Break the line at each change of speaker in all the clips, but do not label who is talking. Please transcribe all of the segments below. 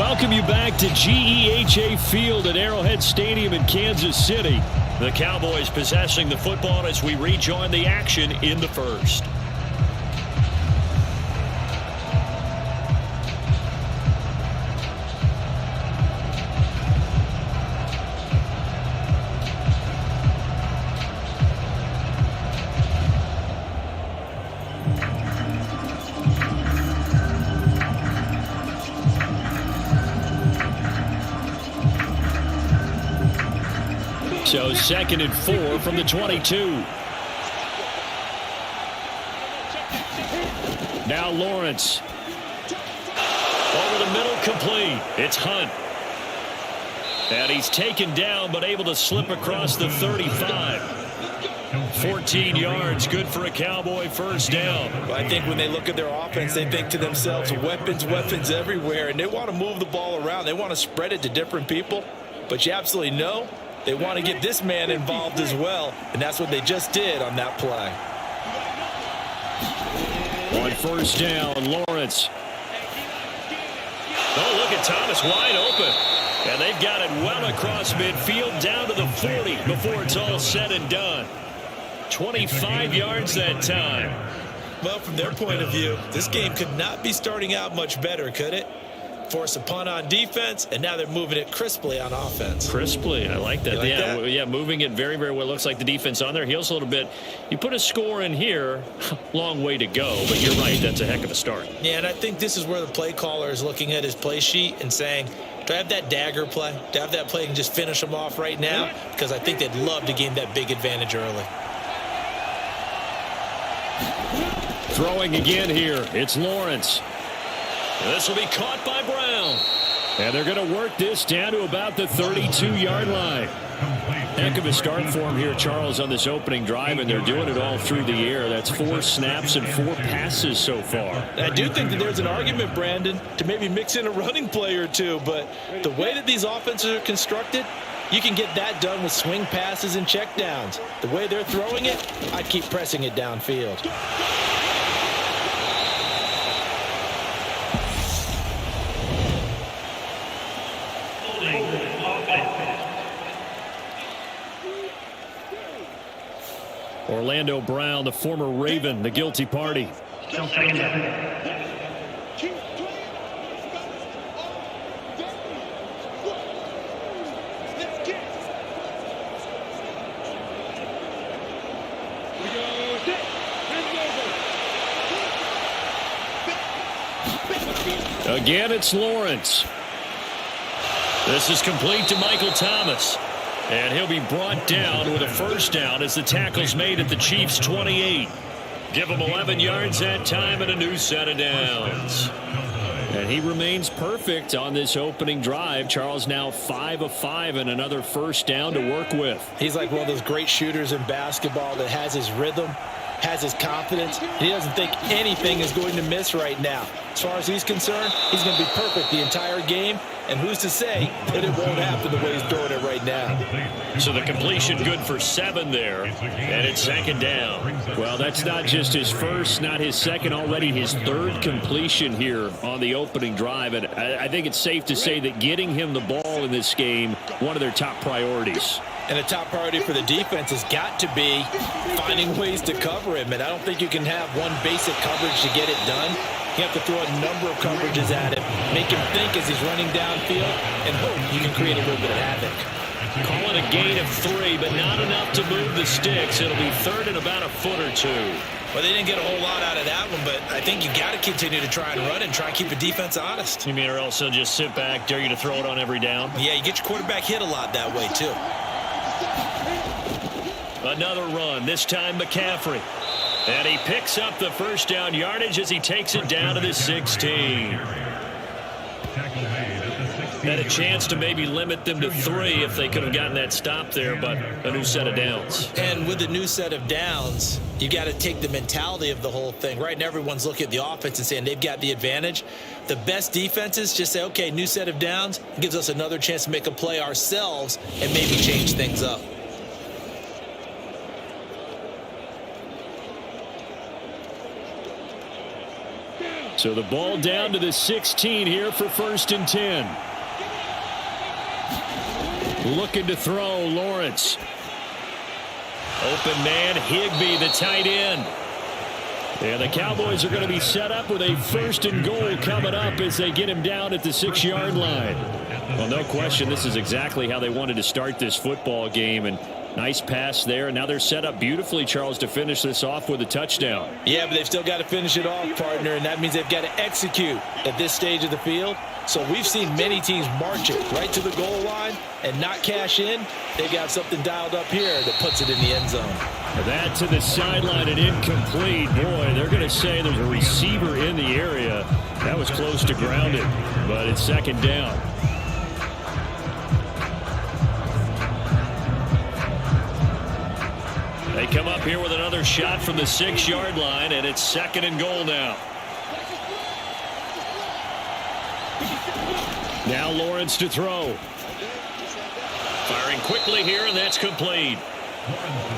welcome you back to GEHA Field at Arrowhead Stadium in Kansas City. The Cowboys possessing the football as we rejoin the action in the first. So 2nd and 4 from the 22. Now Lawrence. Over the middle, complete. It's Hunt. And he's taken down, but able to slip across the 35. 14 yards, good for a Cowboy first down.
Well, I think when they look at their offense, they think to themselves, weapons everywhere, and they want to move the ball around. They want to spread it to different people, but you absolutely know they want to get this man involved as well, and that's what they just did on that play.
On first down, Lawrence. Oh, look at Thomas wide open. And they've got it well across midfield down to the 40 before it's all said and done. 25 yards that time.
Well, from their point of view, this game could not be starting out much better, could it? Force a punt on defense, and now they're moving it crisply on offense.
Crisply, I like that.
You like that?
Yeah, moving it very, very well. Looks like the defense on their heels a little bit. You put a score in here, long way to go, but you're right, that's a heck of a start.
Yeah, and I think this is where the play caller is looking at his play sheet and saying, do I have that dagger play? Do I have that play and just finish them off right now? Because I think they'd love to gain that big advantage early.
Throwing again here, it's Lawrence. This will be caught by Brown. And they're going to work this down to about the 32-yard line. Heck of a start for him here, Charles, on this opening drive, and they're doing it all through the air. That's 4 snaps and 4 passes so far.
I do think that there's an argument, Brandon, to maybe mix in a running play or two, but the way that these offenses are constructed, you can get that done with swing passes and checkdowns. The way they're throwing it, I'd keep pressing it downfield.
Orlando Brown, the former Raven, the guilty party.
Still second down.
Again, it's Lawrence. This is complete to Michael Thomas. And he'll be brought down with a first down as the tackle's made at the Chiefs' 28. Give him 11 yards that time and a new set of downs. And he remains perfect on this opening drive. Charles now 5 of 5 and another first down to work with.
He's like one of those great shooters in basketball that has his rhythm, has his confidence. He doesn't think anything is going to miss right now. As far as he's concerned, he's going to be perfect the entire game. And who's to say that it won't happen the way he's doing it right now?
So the completion good for 7 there. And it's second down. Well, that's not just his first, not his second, already his 3rd completion here on the opening drive. And I think it's safe to say that getting him the ball in this game, one of their top priorities.
And a top priority for the defense has got to be finding ways to cover him. And I don't think you can have one basic coverage to get it done. You have to throw a number of coverages at him, make him think as he's running downfield, and hope you can create a little bit of havoc.
Call it a gain of 3, but not enough to move the sticks. It'll be 3rd and about a foot or 2.
Well, they didn't get a whole lot out of that one, but I think you got to continue to try and run and try and keep the defense honest.
You mean or else they'll just sit back, dare you to throw it on every down?
Yeah, you get your quarterback hit a lot that way, too.
Another run, this time McCaffrey. And he picks up the first down yardage as he takes it down to the 16. Had a chance to maybe limit them to 3 if they could have gotten that stop there, but a new set of downs.
And with the new set of downs, you got to take the mentality of the whole thing. Right now, everyone's looking at the offense and saying they've got the advantage. The best defenses just say, okay, new set of downs gives us another chance to make a play ourselves and maybe change things up.
So the ball down to the 16 here for 1st and 10. Looking to throw, Lawrence. Open man, Higbee, the tight end. And the Cowboys are going to be set up with a 1st and goal coming up as they get him down at the 6-yard line. Well, no question, this is exactly how they wanted to start this football game. And nice pass there. And now they're set up beautifully, Charles, to finish this off with a touchdown.
Yeah, but they've still got to finish it off, partner, and that means they've got to execute at this stage of the field. So we've seen many teams march it right to the goal line and not cash in. They've got something dialed up here that puts it in the end zone.
That to the sideline and incomplete. Boy, they're going to say there's a receiver in the area. That was close to grounded, but it's 2nd down. They come up here with another shot from the 6-yard line, and it's 2nd and goal now. Now Lawrence to throw. Firing quickly here, and that's complete.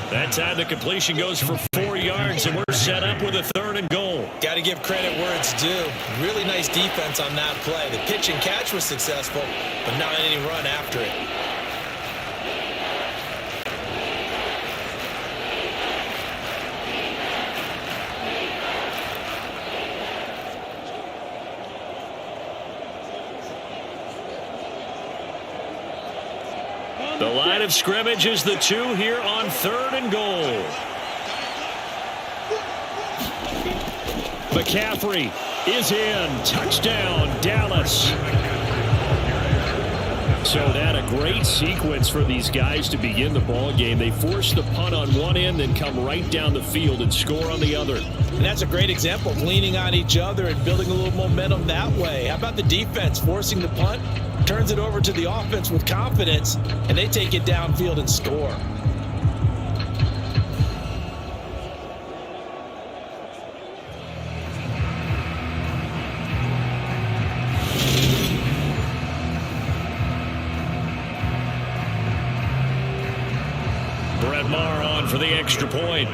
That time the completion goes for 4 yards, and we're set up with a 3rd and goal.
Got to give credit where it's due. Really nice defense on that play. The pitch and catch was successful, but not any run after it.
The line of scrimmage is the 2 here on 3rd and goal. McCaffrey is in. Touchdown, Dallas. So that a great sequence for these guys to begin the ball game. They force the punt on one end, then come right down the field and score on the other.
And that's a great example of leaning on each other and building a little momentum that way. How about the defense forcing the punt? Turns it over to the offense with confidence, and they take it downfield and score.
Brett Maher on for the extra point.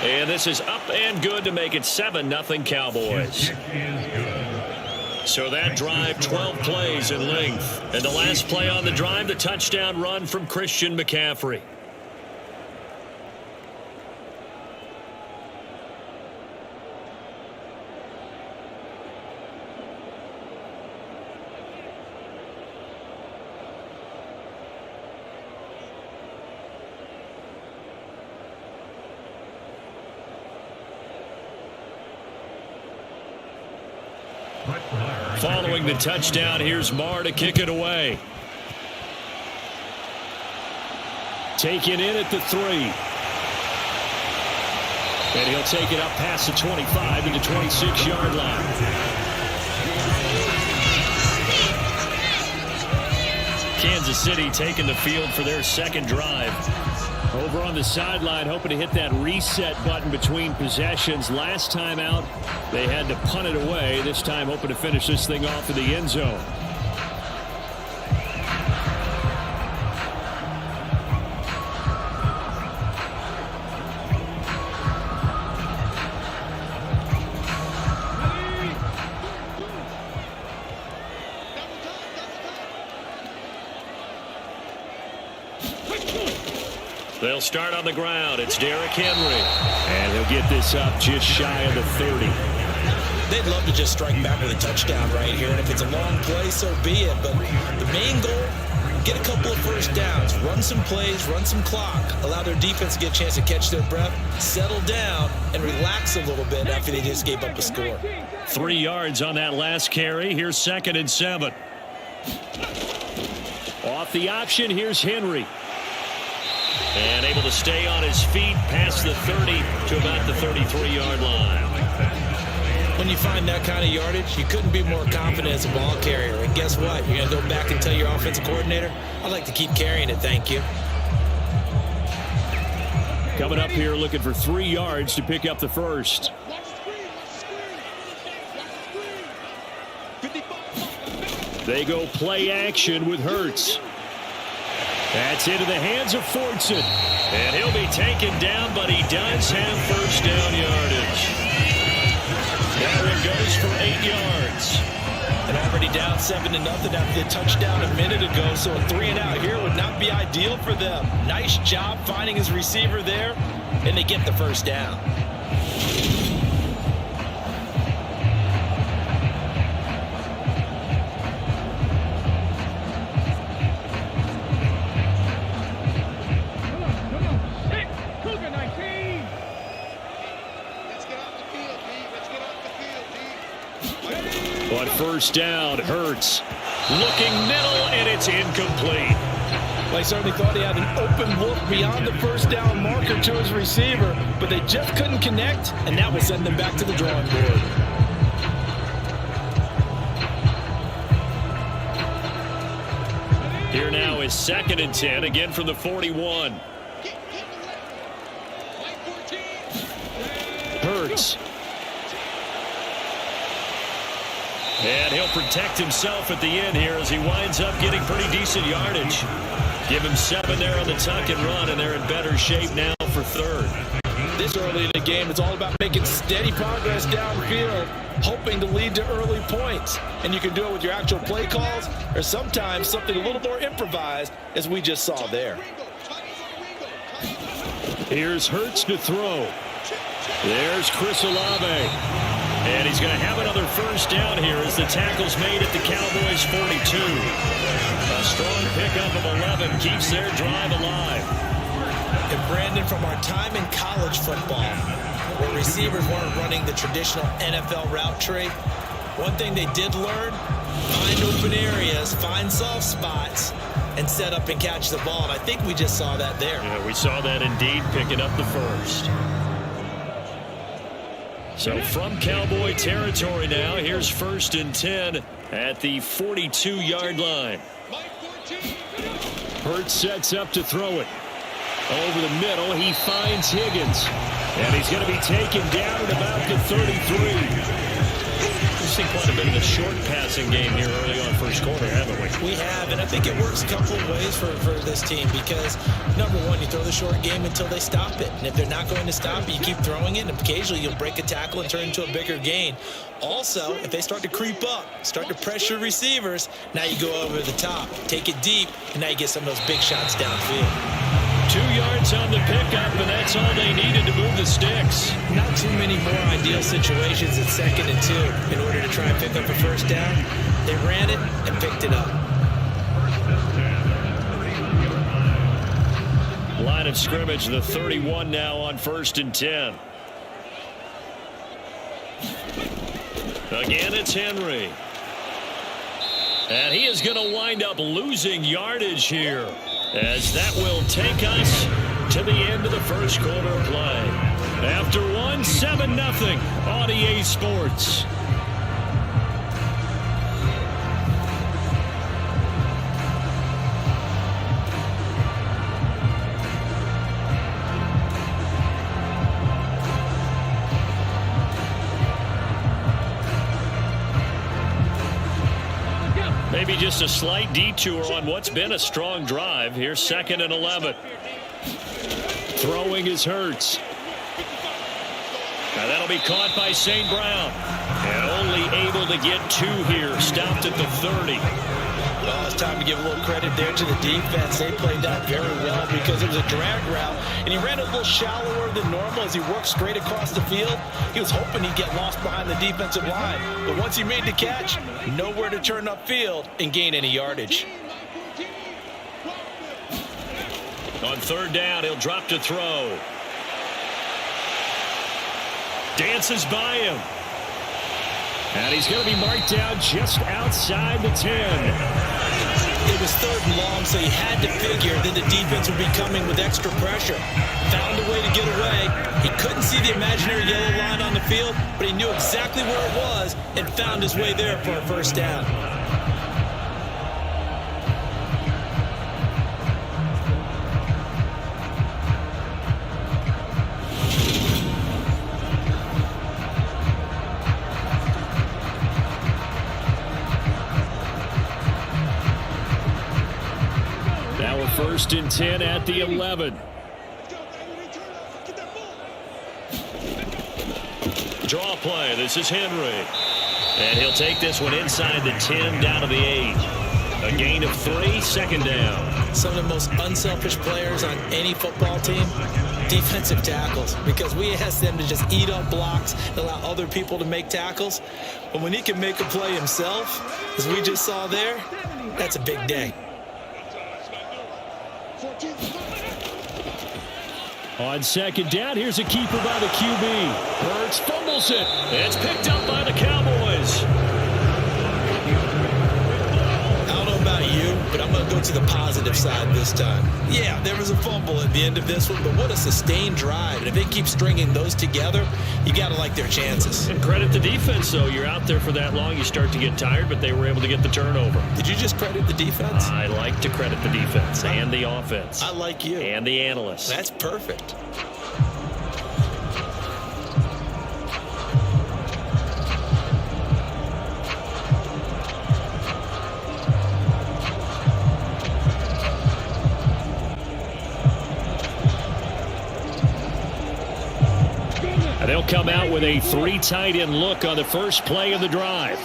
And this is up and good to make it 7-0 Cowboys. So that drive, 12 plays in length. And the last play on the drive, the touchdown run from Christian McCaffrey. Following the touchdown, here's Maher to kick it away. Taken in at the 3. And he'll take it up past the 25 to the 26-yard line. Kansas City taking the field for their 2nd drive. Over on the sideline, hoping to hit that reset button between possessions. Last time out, they had to punt it away. This time, hoping to finish this thing off in the end zone. They'll start on the ground. It's Derrick Henry. And he'll get this up just shy of the 30.
They'd love to just strike back with a touchdown right here. And if it's a long play, so be it. But the main goal, get a couple of first downs. Run some plays, run some clock. Allow their defense to get a chance to catch their breath, settle down, and relax a little bit after they just gave up a score.
3 yards on that last carry. Here's 2nd and 7. Off the option, here's Henry. And able to stay on his feet past the 30 to about the 33-yard line.
When you find that kind of yardage, you couldn't be more confident as a ball carrier. And guess what? You're going to go back and tell your offensive coordinator, I'd like to keep carrying it, thank you.
Coming up here looking for 3 yards to pick up the first. They go play action with Hurts. That's into the hands of Fortson. And he'll be taken down, but he does have first down yardage. That one goes for 8 yards.
And already down 7-0 after the touchdown a minute ago, so a 3-and-out here would not be ideal for them. Nice job finding his receiver there, and they get the first down.
On first down, Hurts looking middle, and it's incomplete.
Well, he certainly thought he had an open look beyond the first down marker to his receiver, but they just couldn't connect, and that will send them back to the drawing board.
Here now is 2nd and 10, again from the 41. Hurts. And he'll protect himself at the end here as he winds up getting pretty decent yardage. Give him 7 there on the tuck and run, and they're in better shape now for 3rd.
This early in the game, it's all about making steady progress downfield, hoping to lead to early points. And you can do it with your actual play calls, or sometimes something a little more improvised, as we just saw there.
Here's Hurts to throw. There's Chris Olave. And he's going to have another first down here as the tackle's made at the Cowboys 42. A strong pickup of 11 keeps their drive alive.
And Brandon, from our time in college football, where receivers weren't running the traditional NFL route tree, one thing they did learn, find open areas, find soft spots, and set up and catch the ball. And I think we just saw that there.
Yeah, we saw that indeed, picking up the first. So from Cowboy territory now, here's 1st and 10 at the 42-yard line. Hurts sets up to throw it. Over the middle, he finds Higgins. And he's going to be taken down at about the 33. We've seen quite a bit of the short passing game here early on first quarter, haven't we?
We have, and I think it works a couple of ways for this team because, number one, you throw the short game until they stop it. And if they're not going to stop it, you keep throwing it, and occasionally you'll break a tackle and turn into a bigger gain. Also, if they start to creep up, start to pressure receivers, now you go over the top, take it deep, and now you get some of those big shots downfield.
2 yards on the pickup, and that's all they needed to move the sticks.
Not too many more ideal situations at 2nd and 2 in order to try and pick up a first down. They ran it and picked it up.
Line of scrimmage, the 31 now on 1st and 10. Again, it's Henry. And he is going to wind up losing yardage here, as that will take us to the end of the first quarter of play. After 7-0 on EA Sports. Maybe just a slight detour on what's been a strong drive. Here's 2nd and 11. Throwing is Hurts. Now that'll be caught by St. Brown. And only able to get 2 here. Stopped at the 30.
Well, it's time to give a little credit there to the defense. They played that very well because it was a drag route, and he ran a little shallower than normal as he worked straight across the field. He was hoping he'd get lost behind the defensive line, but once he made the catch, nowhere to turn upfield and gain any yardage.
On 3rd down, he'll drop to throw. Dances by him. And he's going to be marked down just outside the 10.
It was 3rd and long, so he had to figure that the defense would be coming with extra pressure. Found a way to get away. He couldn't see the imaginary yellow line on the field, but he knew exactly where it was and found his way there for a first down.
Now a 1st and 10 at the 11. Draw play. This is Henry. And he'll take this one inside the 10 down to the 8. A gain of 3, second down.
Some of the most unselfish players on any football team, defensive tackles, because we ask them to just eat up blocks and allow other people to make tackles. But when he can make a play himself, as we just saw there, that's a big day.
On second down, here's a keeper by the QB. Hurts fumbles it. It's picked up by the Cowboys.
I don't know about you, but I'm going to go to the positive side this time. Yeah, there was a fumble at the end of this one, but what a sustained drive. And if they keep stringing those together, you got to like their chances.
And credit the defense, though. You're out there for that long, you start to get tired, but they were able to get the turnover.
Did you just credit the defense?
I like to credit the defense and the offense.
I like you.
And the analysts.
That's perfect.
They'll come out with a 3 tight end look on the first play of the drive.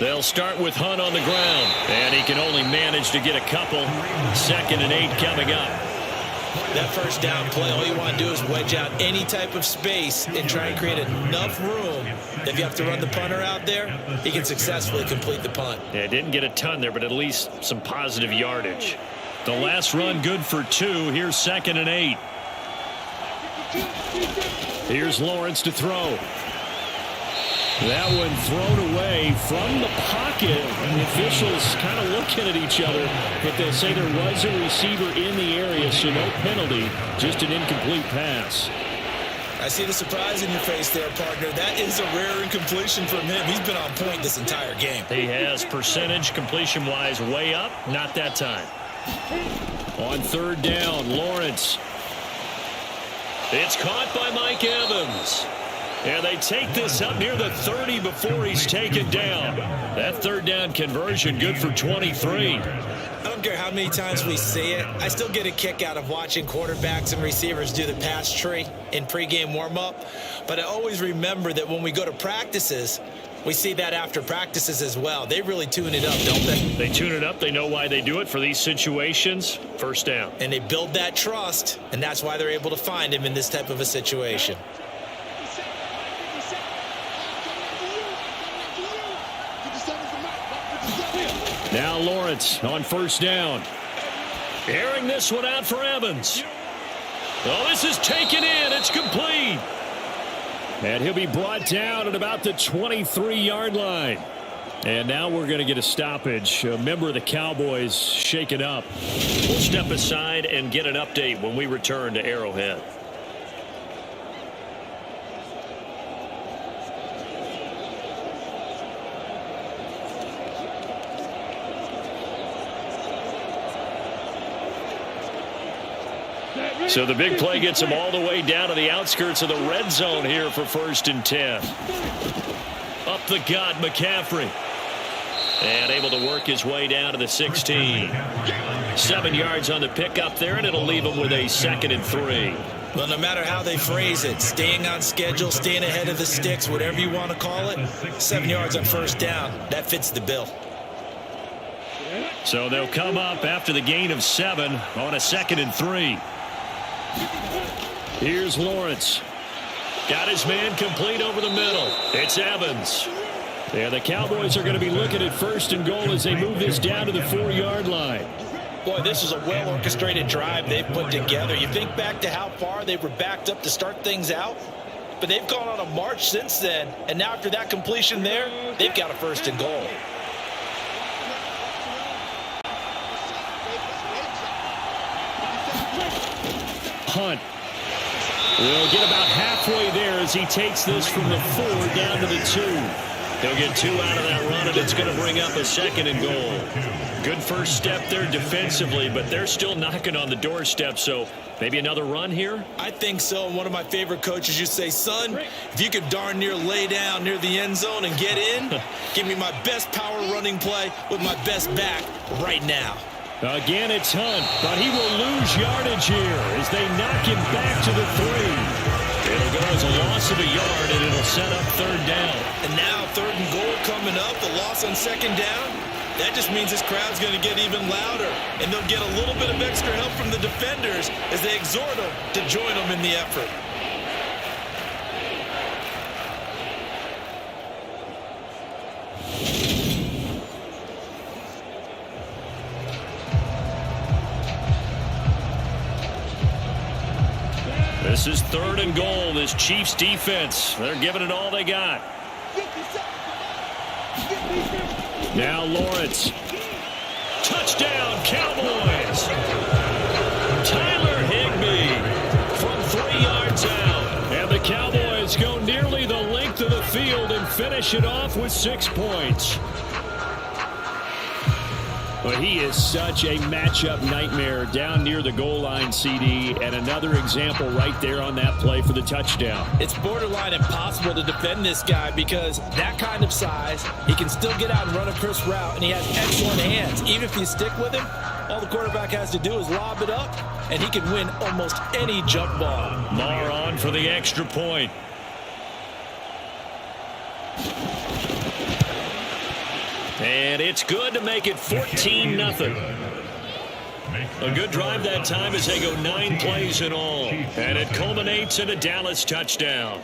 They'll start with Hunt on the ground, and he can only manage to get a couple. 2nd and 8 coming up.
That first down play, all you want to do is wedge out any type of space and try and create enough room. If you have to run the punter out there, he can successfully complete the punt.
Yeah, didn't get a ton there, but at least some positive yardage. The last run good for 2. Here's 2nd and 8. Here's Lawrence to throw. That one thrown away from the pocket. The officials kind of looking at each other, but they'll say there was a receiver in the area, so no penalty, just an incomplete pass.
I see the surprise in your face there, partner. That is a rare incompletion from him. He's been on point this entire game.
He has percentage completion-wise way up. Not that time. On 3rd down, Lawrence. It's caught by Mike Evans. And they take this up near the 30 before he's taken down. That 3rd down conversion good for 23.
I don't care how many times we see it. I still get a kick out of watching quarterbacks and receivers do the pass tree in pregame warm-up. But I always remember that when we go to practices, we see that after practices as well. They really tune it up, don't they?
They tune it up. They know why they do it for these situations. 1st down.
And they build that trust, and that's why they're able to find him in this type of a situation.
Now Lawrence on 1st down. Airing this one out for Evans. Oh, this is taken in. It's complete. And he'll be brought down at about the 23-yard line. And now we're going to get a stoppage. A member of the Cowboys shaken up. We'll step aside and get an update when we return to Arrowhead. So the big play gets him all the way down to the outskirts of the red zone here for 1st and 10. Up the gut, McCaffrey. And able to work his way down to the 16. 7 yards on the pickup there, and it'll leave him with a 2nd and 3.
Well, no matter how they phrase it, staying on schedule, staying ahead of the sticks, whatever you want to call it, 7 yards on 1st down, that fits the bill.
So they'll come up after the gain of 7 on a 2nd and 3. Here's Lawrence. Got his man complete over the middle. It's Evans. Yeah, the Cowboys are going to be looking at 1st and goal as they move this down to the 4-yard line.
Boy, this is a well-orchestrated drive they've put together. You think back to how far they were backed up to start things out, but they've gone on a march since then, and now after that completion there, they've got a 1st and goal.
Hunt will get about halfway there as he takes this from the 4 down to the 2. He'll get 2 out of that run, and it's going to bring up a 2nd and goal. Good first step there defensively, but they're still knocking on the doorstep, so maybe another run here?
I think so. And one of my favorite coaches used to say, son, if you could darn near lay down near the end zone and get in, give me my best power running play with my best back right now.
Again, it's Hunt, but he will lose yardage here as they knock him back to the 3. go as a loss of a yard, and it'll set up third down.
And now 3rd and goal coming up, the loss on 2nd down. That just means this crowd's going to get even louder, and they'll get a little bit of extra help from the defenders as they exhort them to join them in the effort.
This is 3rd and goal. This Chiefs defense, they're giving it all they got. Now Lawrence. Touchdown, Cowboys. Tyler Higbee from 3 yards out. And the Cowboys go nearly the length of the field and finish it off with 6 points. Well, he is such a matchup nightmare down near the goal line, CD, and another example right there on that play for the touchdown.
It's borderline impossible to defend this guy because that kind of size, he can still get out and run a crisp route, and he has excellent hands. Even if you stick with him, all the quarterback has to do is lob it up, and he can win almost any jump ball.
Maher on for the extra point. And it's good to make it 14-0. A good drive that time as they go 9 plays in all. And it culminates in a Dallas touchdown.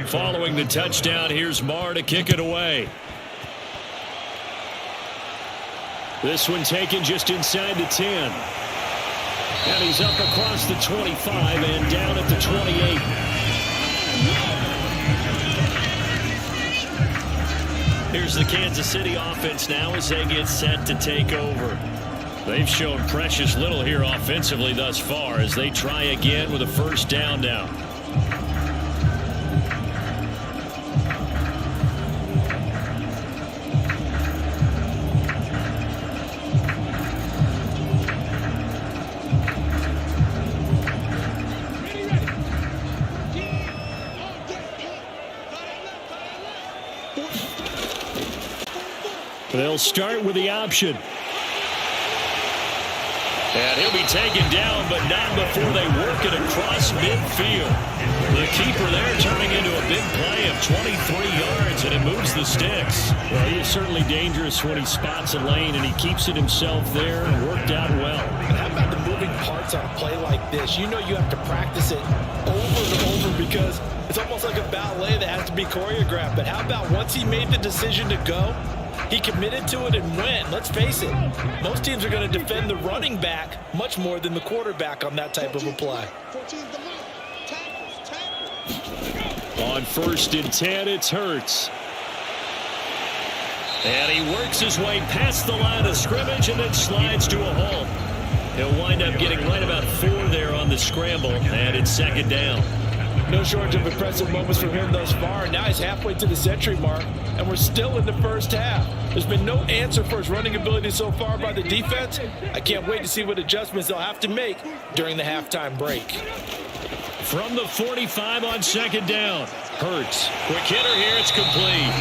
Following the touchdown, here's Maher to kick it away. This one taken just inside the 10. And he's up across the 25 and down at the 28. Here's the Kansas City offense now as they get set to take over. They've shown precious little here offensively thus far as they try again with a first down now. They'll start with the option. And he'll be taken down, but not before they work it across midfield. The keeper there turning into a big play of 23 yards, and it moves the sticks. Well, he is certainly dangerous when he spots a lane, and he keeps it himself there and worked out well.
And how about the moving parts on a play like this? You know you have to practice it over and over because it's almost like a ballet that has to be choreographed. But how about once he made the decision to go, he committed to it and went. Let's face it, most teams are going to defend the running back much more than the quarterback on that type of a play.
On 1st and 10, it's Hurts. And he works his way past the line of scrimmage and then slides to a halt. He'll wind up getting right about 4 there on the scramble, and it's 2nd down.
No shortage of impressive moments from him thus far. Now he's halfway to the century mark, and we're still in the first half. There's been no answer for his running ability so far by the defense. I can't wait to see what adjustments they'll have to make during the halftime break.
From the 45 on 2nd down, Hurts. Quick hitter here, it's complete.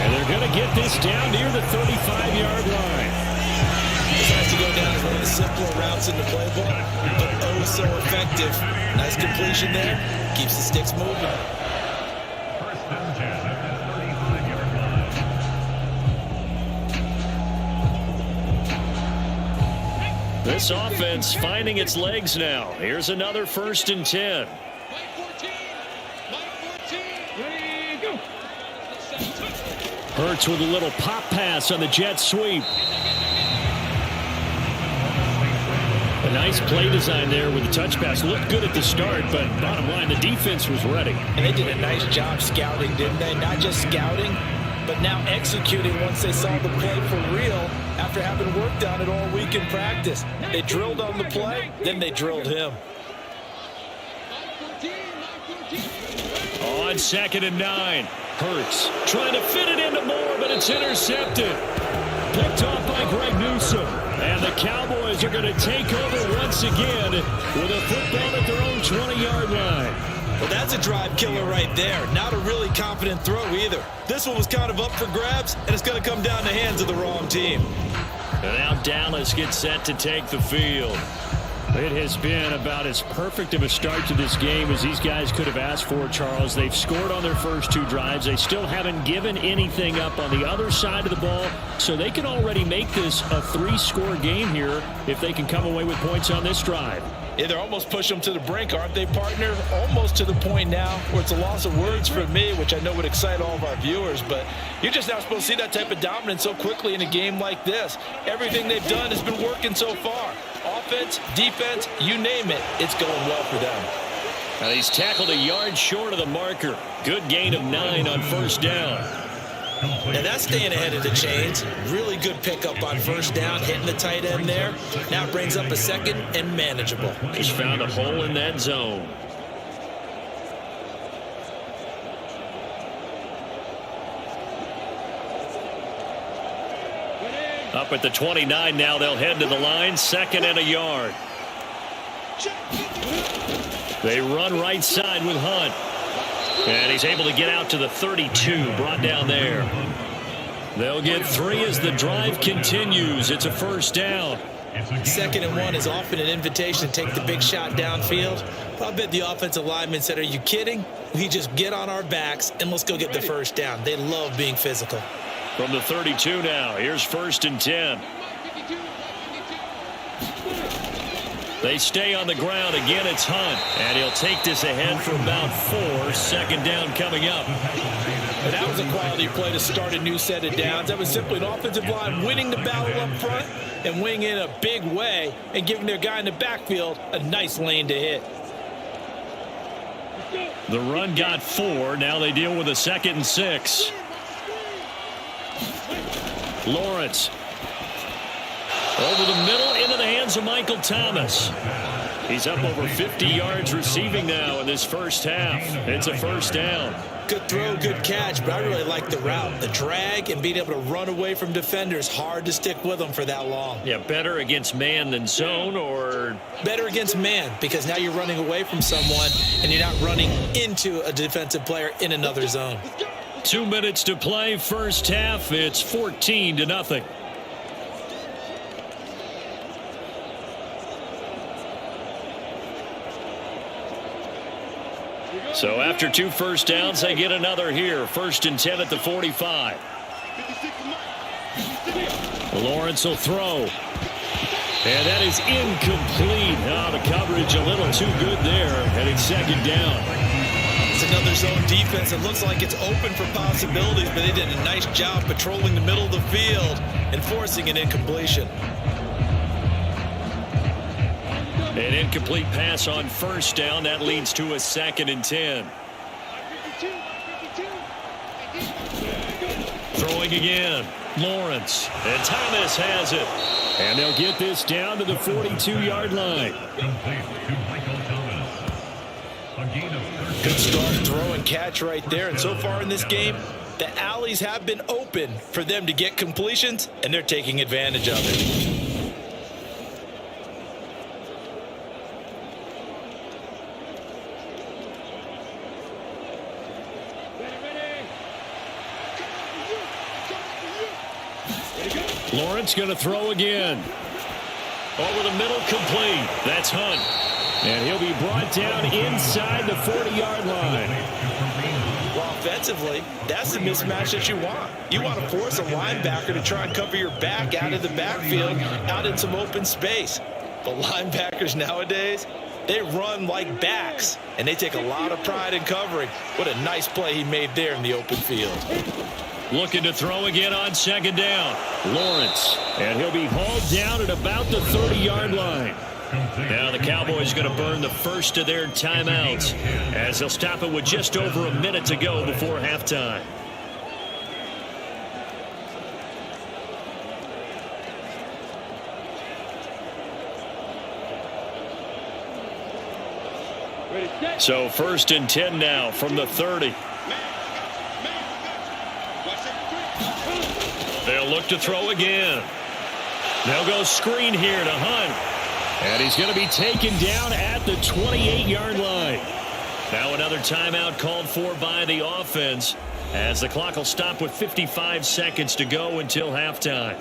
And they're going to get this down near the 35-yard line.
This has to go down as one of the simpler routes in the playbook, but oh so effective. Nice completion there. Keeps the sticks moving.
This offense finding its legs now. Here's another 1st and 10. Hurts with a little pop pass on the jet sweep. A nice play design there with the touch pass. Looked good at the start, but bottom line, the defense was ready.
And they did a nice job scouting, didn't they? Not just scouting, but now executing once they saw the play for real after having worked on it all week in practice. They drilled on the play, then they drilled him.
on 2nd and 9. Hurts trying to fit it into Moore, but it's intercepted. Picked off by Greg Newsome. And the Cowboys are going to take over once again with a football at their own 20-yard line.
Well, that's a drive killer right there. Not a really confident throw either. This one was kind of up for grabs, and it's going to come down the hands of the wrong team.
And now Dallas gets set to take the field. It has been about as perfect of a start to this game as these guys could have asked for, Charles. They've scored on their first 2 drives. They still haven't given anything up on the other side of the ball, so they can already make this a 3-score game here if they can come away with points on this drive.
Yeah, they're almost pushing them to the brink, aren't they, partner? Almost to the point now where it's a loss of words for me, which I know would excite all of our viewers, but you're just not supposed to see that type of dominance so quickly in a game like this. Everything they've done has been working so far. Offense, defense, you name it, it's going well for them.
Now he's tackled a yard short of the marker. Good gain of 9 on first down.
Now that's staying ahead of the chains. Really good pickup on first down, hitting the tight end there. Now it brings up a 2nd and manageable.
Just found a hole in that zone. Up at the 29 now, they'll head to the line, 2nd and a yard. They run right side with Hunt. And he's able to get out to the 32, brought down there. They'll get 3 as the drive continues. It's a first down.
2nd and 1 is often an invitation to take the big shot downfield. I bet the offensive lineman said, are you kidding? We just get on our backs and let's go get the first down. They love being physical.
From the 32 now, here's 1st and 10. They stay on the ground. Again, it's Hunt. And he'll take this ahead for about 4. 2nd down coming up.
And that was a quality play to start a new set of downs. That was simply an offensive line winning the battle up front and winning in a big way and giving their guy in the backfield a nice lane to hit.
The run got 4. Now they deal with a 2nd and 6. Lawrence. Over the middle, into the hands of Michael Thomas. He's up over 50 yards receiving now in this first half. It's a first down.
Good throw, good catch, but I really like the route. The drag and being able to run away from defenders, hard to stick with them for that long.
Yeah, better against man than zone, or?
Better against man, because now you're running away from someone and you're not running into a defensive player in another zone.
2 minutes to play, first half. It's 14-0. So after 2 first downs, they get another here. 1st and 10 at the 45. Lawrence will throw. And that is incomplete. Oh, the coverage a little too good there. And it's 2nd down.
It's another zone defense. It looks like it's open for possibilities, but they did a nice job patrolling the middle of the field and forcing an incompletion.
An incomplete pass on first down. That leads to a 2nd and 10. Throwing again. Lawrence. And Thomas has it. And they'll get this down to the 42-yard line.
Good start, throw and catch right there. And so far in this game, the alleys have been open for them to get completions, and they're taking advantage of it.
Lawrence going to throw again. Over the middle, complete. That's Hunt. And he'll be brought down inside the 40-yard line.
Well, offensively, that's the mismatch that you want. You want to force a linebacker to try and cover your back out of the backfield, out in some open space. But linebackers nowadays, they run like backs, and they take a lot of pride in covering. What a nice play he made there in the open field.
Looking to throw again on 2nd down. Lawrence. And he'll be hauled down at about the 30-yard line. Now the Cowboys going to burn the first of their timeouts as they'll stop it with just over a minute to go before halftime. So 1st and 10 now from the 30. They'll look to throw again. They'll go screen here to Hunt. And he's going to be taken down at the 28-yard line. Now another timeout called for by the offense, as the clock will stop with 55 seconds to go until halftime.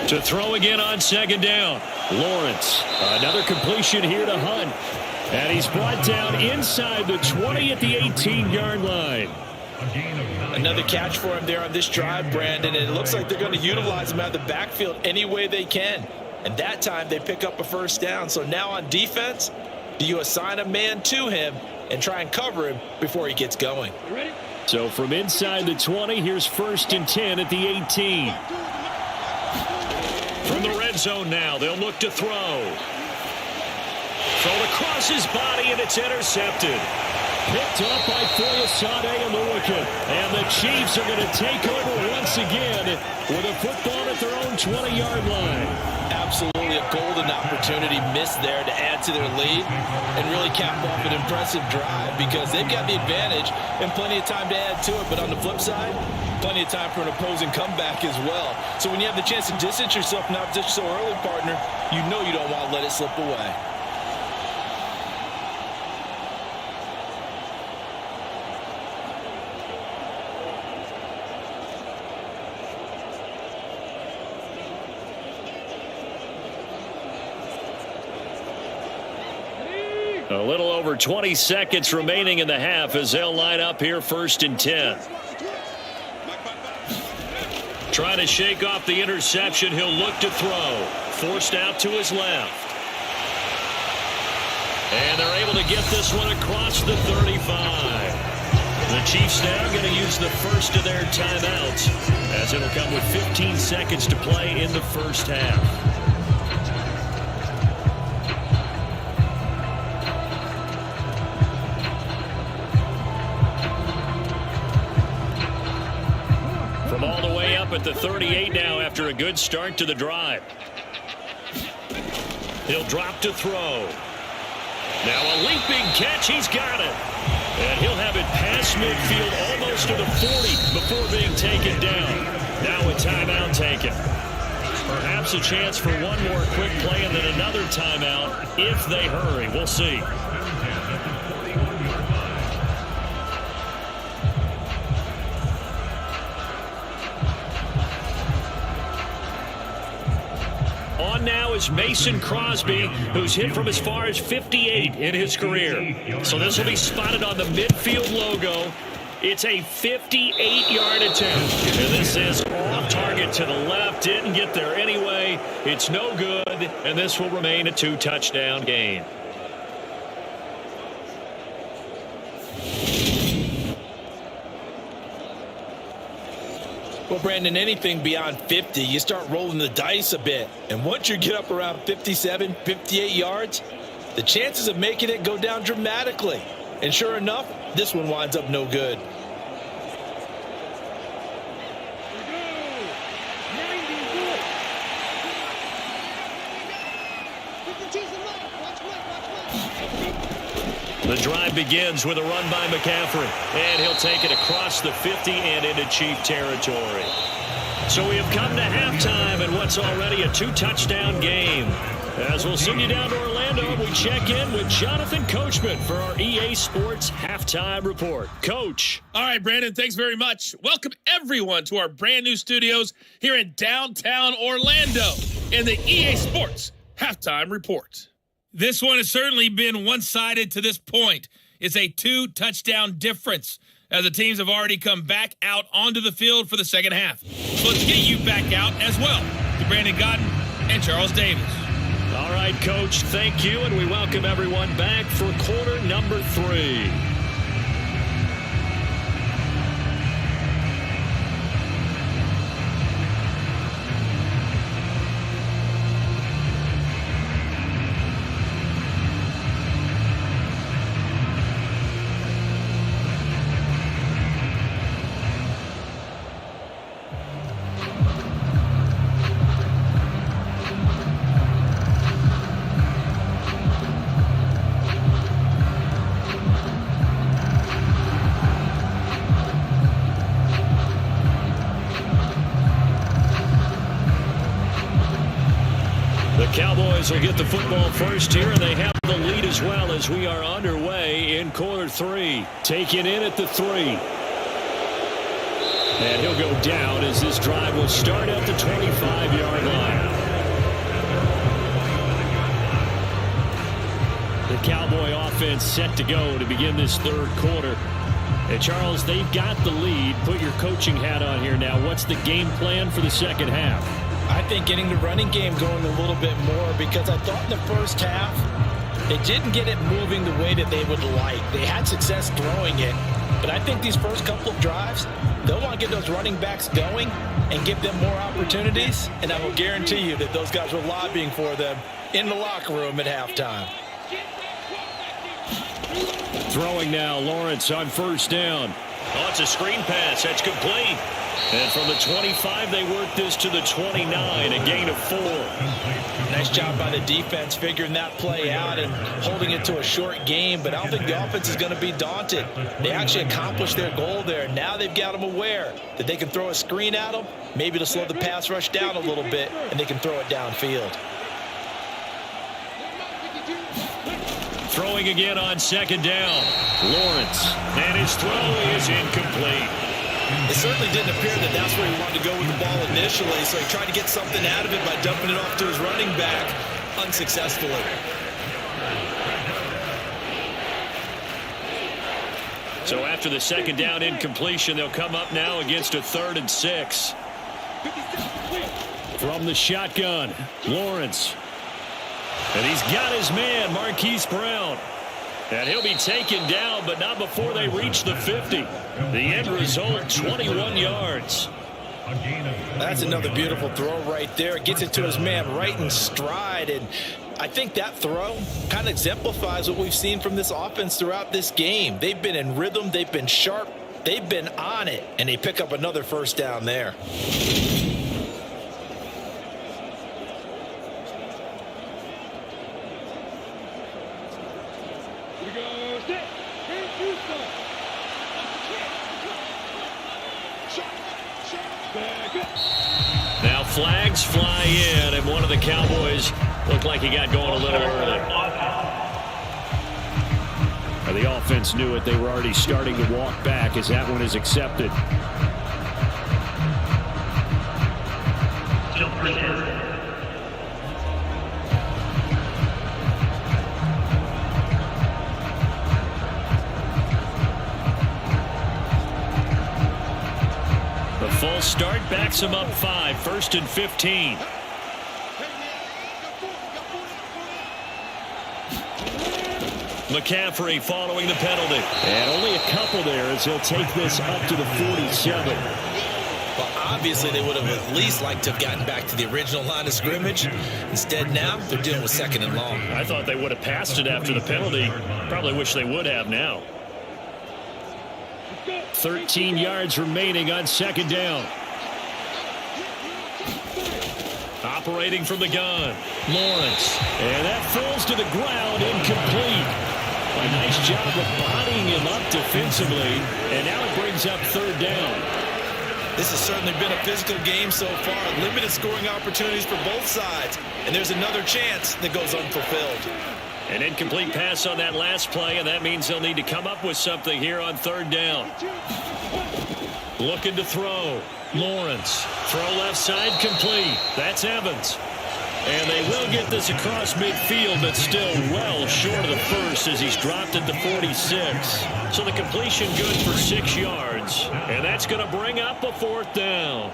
To throw again on 2nd down. Lawrence, another completion here to Hunt. And he's brought down inside the 20 at the 18-yard line.
Another catch for him there on this drive, Brandon. And it looks like they're going to utilize him out of the backfield any way they can. And that time they pick up a 1st down. So now on defense, do you assign a man to him and try and cover him before he gets going?
So from inside the 20, here's 1st and 10 at the 18. From the red zone now, they'll look to throw. Thrown across his body, and it's intercepted. Picked up by Foyesade and Lewican. And the Chiefs are going to take over once again with a football at their own 20-yard line.
Absolutely a golden opportunity missed there to add to their lead and really cap off an impressive drive, because they've got the advantage and plenty of time to add to it. But on the flip side, plenty of time for an opposing comeback as well. So when you have the chance to distance yourself from opposition so early, partner, you know you don't want to let it slip away.
A little over 20 seconds remaining in the half as they'll line up here 1st and 10. Trying to shake off the interception. He'll look to throw. Forced out to his left. And they're able to get this one across the 35. The Chiefs now going to use the first of their timeouts, as it'll come with 15 seconds to play in the 1st half. All the way up at the 38 now after a good start to the drive. He'll drop to throw. Now a leaping catch. He's got it. And he'll have it past midfield almost to the 40 before being taken down. Now a timeout taken. Perhaps a chance for one more quick play and then another timeout if they hurry. We'll see. On now is Mason Crosby, who's hit from as far as 58 in his career. So this will be spotted on the midfield logo. It's a 58-yard attempt. And this is off target to the left. Didn't get there anyway. It's no good. And this will remain a 2-touchdown game.
Well, Brandon, anything beyond 50, you start rolling the dice a bit. And once you get up around 57, 58 yards, the chances of making it go down dramatically. And sure enough, this one winds up no good.
The drive begins with a run by McCaffrey, and he'll take it across the 50 and into Chief territory. So we have come to halftime in what's already a 2-touchdown game. As we'll send you down to Orlando, we check in with Jonathan Coachman for our EA Sports Halftime Report. Coach.
All right, Brandon, thanks very much. Welcome, everyone, to our brand new studios here in downtown Orlando in the EA Sports Halftime Report. This one has certainly been one-sided to this point. It's a 2-touchdown difference as the teams have already come back out onto the field for the second half. So let's get you back out as well to Brandon Godden and Charles Davis.
All right, Coach, thank you, and we welcome everyone back for quarter number 3. Cowboys will get the football first here, and they have the lead as well as we are underway in quarter 3. Taken in at the 3. And he'll go down as this drive will start at the 25-yard line. The Cowboy offense set to go to begin this third quarter. And Charles, they've got the lead. Put your coaching hat on here now. What's the game plan for the second half?
I think getting the running game going a little bit more, because I thought in the first half they didn't get it moving the way that they would like. They had success throwing it, but I think these first couple of drives, they'll want to get those running backs going and give them more opportunities, and I will guarantee you that those guys were lobbying for them in the locker room at halftime.
Throwing now, Lawrence on first down. Oh, it's a screen pass. That's complete. And from the 25, they work this to the 29, a gain of 4.
Nice job by the defense figuring that play out and holding it to a short game, but I don't think the offense is going to be daunted. They actually accomplished their goal there. Now they've got them aware that they can throw a screen at them, maybe to slow the pass rush down a little bit, and they can throw it downfield.
Throwing again on second down. Lawrence. And his throw is incomplete.
It certainly didn't appear that that's where he wanted to go with the ball initially, so he tried to get something out of it by dumping it off to his running back unsuccessfully.
So after the second down incompletion, they'll come up now against a 3rd and 6. From the shotgun, Lawrence. And he's got his man, Marquise Brown. And he'll be taken down, but not before they reach the 50. The end result, 21 yards.
That's another beautiful throw right there. Gets it to his man right in stride. And I think that throw kind of exemplifies what we've seen from this offense throughout this game. They've been in rhythm. They've been sharp. They've been on it. And they pick up another first down there.
Now flags fly in, and one of the Cowboys looked like he got going a little early. The offense knew it. They were already starting to walk back as that one is accepted. The full start backs him up 5, 1st and 15. McCaffrey following the penalty. And only a couple there as he'll take this up to the 47.
Well, obviously they would have at least liked to have gotten back to the original line of scrimmage. Instead now they're dealing with 2nd and long.
I thought they would have passed it after the penalty. Probably wish they would have now. 13 yards remaining on second down. Operating from the gun, Lawrence. And that falls to the ground, incomplete. A nice job of bodying him up defensively. And now it brings up 3rd down.
This has certainly been a physical game so far. Limited scoring opportunities for both sides. And there's another chance that goes unfulfilled.
An incomplete pass on that last play, and that means they'll need to come up with something here on 3rd down. Looking to throw. Lawrence. Throw left side complete. That's Evans. And they will get this across midfield, but still well short of the first as he's dropped at the 46. So the completion good for 6 yards. And that's going to bring up a 4th down.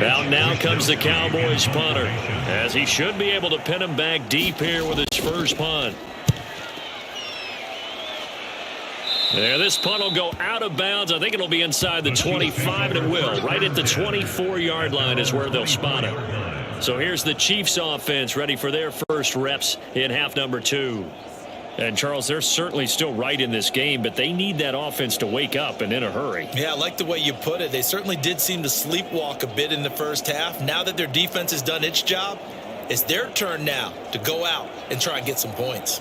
Out now comes the Cowboys punter, as he should be able to pin him back deep here with his first punt. There, this punt will go out of bounds. I think it'll be inside the 25, and it will. Right at the 24-yard line is where they'll spot it. So here's the Chiefs offense ready for their first reps in half number 2. And, Charles, they're certainly still right in this game, but they need that offense to wake up and in a hurry.
Yeah, I like the way you put it. They certainly did seem to sleepwalk a bit in the first half. Now that their defense has done its job, It's their turn now to go out and try and get some points.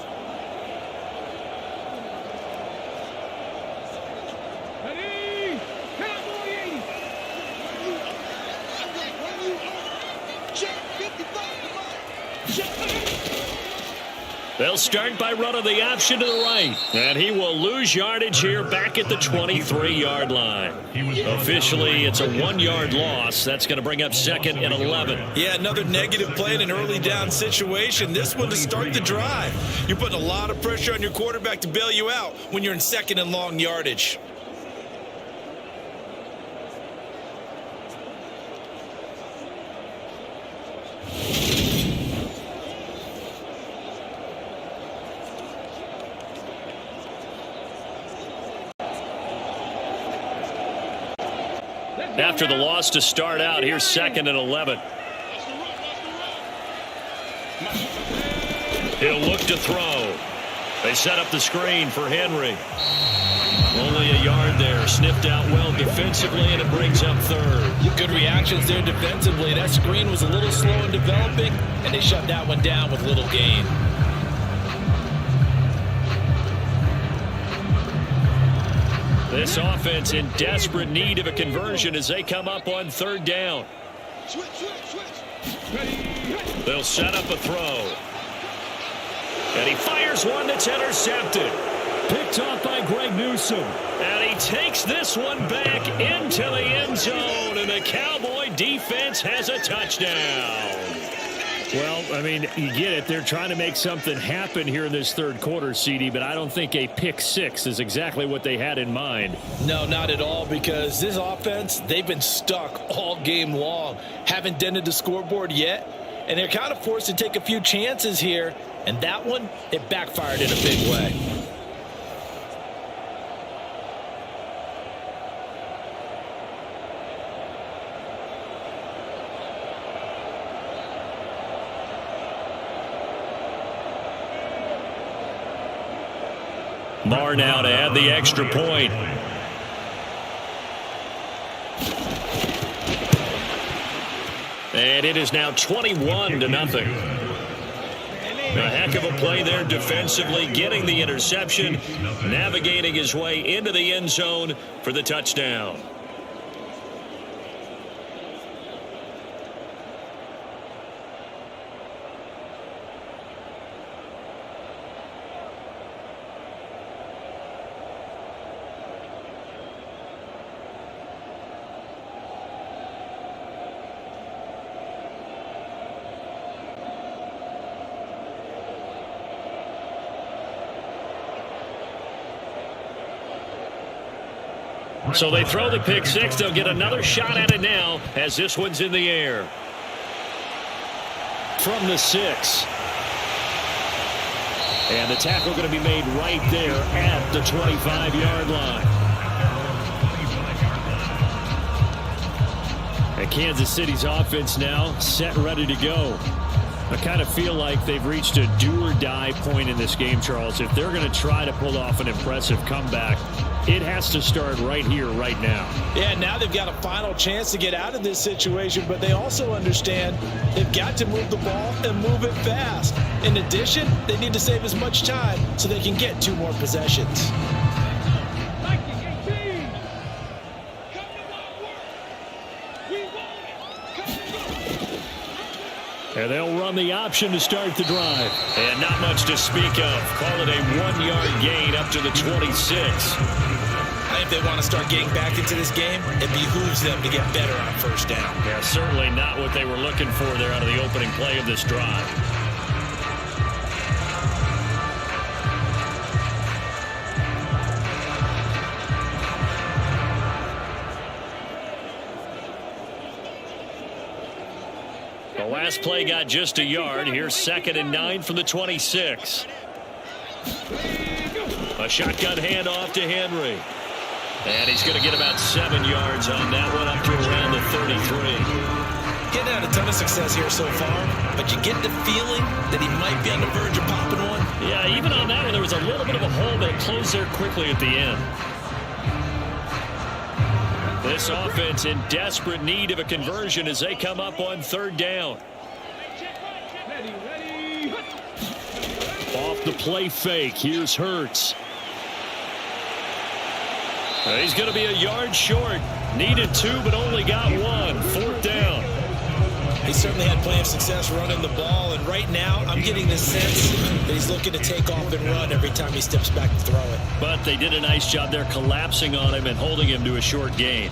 They'll start by running the option to the right. And he will lose yardage here back at the 23-yard line. Officially, it's a 1-yard loss. That's going to bring up second and 11.
Yeah, another negative play in an early down situation. This one to start the drive. You're putting a lot of pressure on your quarterback to bail you out when you're in second and long yardage.
After the loss to start out, here's second and 11. He'll look to throw. They set up the screen for Henry. Only a yard there. Sniffed out well defensively, and it brings up third.
Good reactions there defensively. That screen was a little slow in developing, and they shut that one down with little gain.
This offense in desperate need of a conversion as they come up on third down. They'll set up a throw. And he fires one that's intercepted. Picked off by Greg Newsome. And he takes this one back into the end zone. And the Cowboy defense has a touchdown. Well, I mean, you get it. They're trying to make something happen here in this third quarter, CD, but I don't think a pick six is exactly what they had in mind.
No, not at all, because this offense, they've been stuck all game long. Haven't dented the scoreboard yet, and they're kind of forced to take a few chances here, and that one, it backfired in a big way.
Marr now to add the extra point. And it is now 21-0. A heck of a play there defensively, getting the interception, navigating his way into the end zone for the touchdown. So they throw the pick six. They'll get another shot at it now as this one's in the air. From the 6. And the tackle going to be made right there at the 25-yard line. And Kansas City's offense now set, ready to go. I kind of feel like they've reached a do-or-die point in this game, Charles. If they're going to try to pull off an impressive comeback, it has to start right here, right now.
Yeah, now they've got a final chance to get out of this situation, but they also understand they've got to move the ball and move it fast. In addition, they need to save as much time so they can get 2 more possessions.
And they'll run the option to start the drive. And not much to speak of. Call it a 1-yard gain up to the 26.
I think if they want to start getting back into this game, it behooves them to get better on first down.
Yeah, certainly not what they were looking for there out of the opening play of this drive. The last play got just a yard. Here's 2nd and 9 from the 26. A shotgun handoff to Henry. And he's going to get about 7 yards on that one, up to around the 33.
Getting had a ton of success here so far, but you get the feeling that he might be on the verge of popping one.
Yeah, even on that one, there was a little bit of a hole that closed there quickly at the end. This offense in desperate need of a conversion as they come up on third down. the play fake. Here's Hurts. He's going to be a yard short. Needed 2, but only got 1. 4th down.
He certainly had plenty of success running the ball, and right now I'm getting the sense that he's looking to take off and run every time he steps back to throw it.
But they did a nice job there collapsing on him and holding him to a short gain.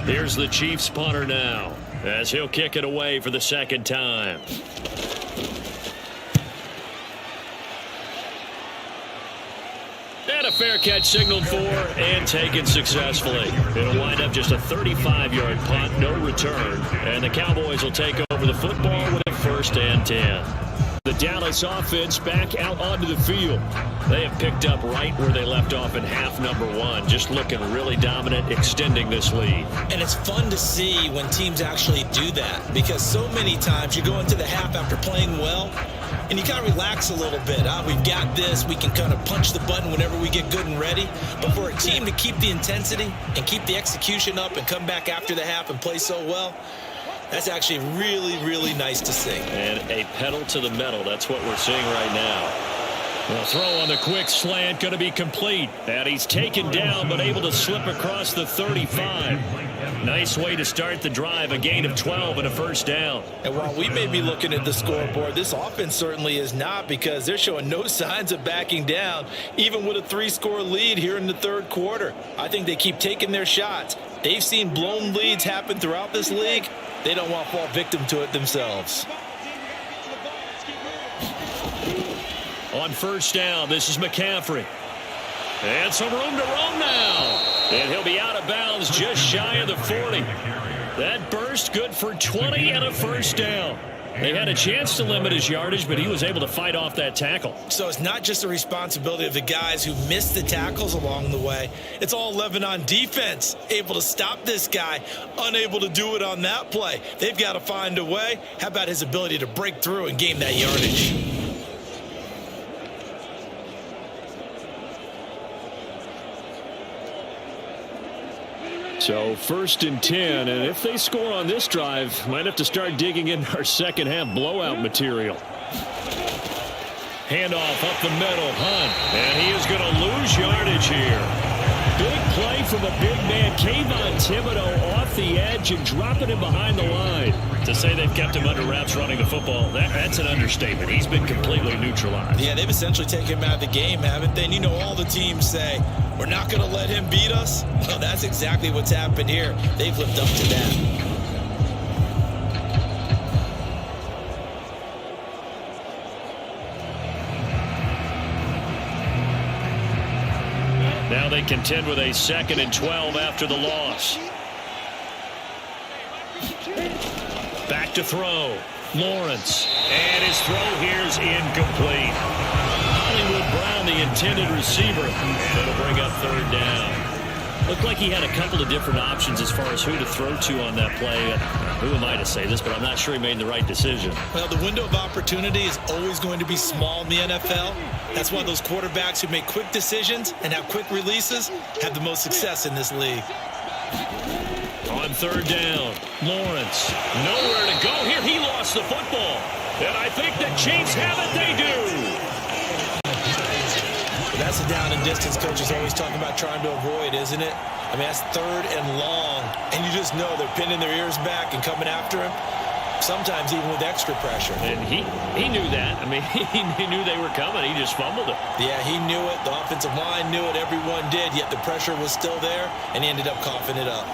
Here's the Chiefs punter now, as he'll kick it away for the 2nd time. And a fair catch signaled for and taken successfully. It'll wind up just a 35-yard punt, no return. And the Cowboys will take over the football with a 1st and 10. The Dallas offense back out onto the field. They have picked up right where they left off in half number 1. Just looking really dominant, extending this lead.
And it's fun to see when teams actually do that, because so many times you go into the half after playing well, and you kind of relax a little bit. We've got this. We can kind of punch the button whenever we get good and ready. But for a team to keep the intensity and keep the execution up and come back after the half and play so well, that's actually really, really nice to see.
And a pedal to the metal. That's what we're seeing right now. The throw on the quick slant going to be complete. And he's taken down but able to slip across the 35. Nice way to start the drive. A gain of 12 and a 1st down.
And while we may be looking at the scoreboard, this offense certainly is not, because they're showing no signs of backing down, even with a 3-score lead here in the 3rd quarter. I think they keep taking their shots. They've seen blown leads happen throughout this league. They don't want to fall victim to it themselves.
On 1st down, this is McCaffrey. And some room to roam now. And he'll be out of bounds just shy of the 40. That burst good for 20 and a 1st down. They had a chance to limit his yardage, but he was able to fight off that tackle.
So it's not just the responsibility of the guys who missed the tackles along the way. It's all 11 on defense, able to stop this guy, unable to do it on that play. They've got to find a way. How about his ability to break through and gain that yardage?
So 1st and 10, and if they score on this drive, might have to start digging in our 2nd half blowout material. Handoff up the middle, Hunt, and he is going to lose yardage here. Big play from a big man, Kayvon Thibodeau off the edge and dropping him behind the line. To say they've kept him under wraps running the football, that's an understatement. He's been completely neutralized.
Yeah, they've essentially taken him out of the game, haven't they? And you know, all the teams say, we're not going to let him beat us. Well, that's exactly what's happened here. They've lived up to that.
Now they contend with a 2nd and 12 after the loss. Back to throw. Lawrence. And his throw here is incomplete. Hollywood Brown, the intended receiver. That'll bring up 3rd down. Looked like he had a couple of different options as far as who to throw to on that play. Who am I to say this, but I'm not sure he made the right decision.
Well, the window of opportunity is always going to be small in the NFL. That's why those quarterbacks who make quick decisions and have quick releases have the most success in this league.
On 3rd down, Lawrence. Nowhere to go here. He lost the football. And I think the Chiefs have it. They do.
That's the down and distance coach is always talking about trying to avoid, isn't it? I mean, that's 3rd and long. And you just know they're pinning their ears back and coming after him. Sometimes even with extra pressure.
And he knew that. I mean, he knew they were coming. He just fumbled it.
Yeah, he knew it. The offensive line knew it. Everyone did. Yet the pressure was still there, and he ended up coughing it up.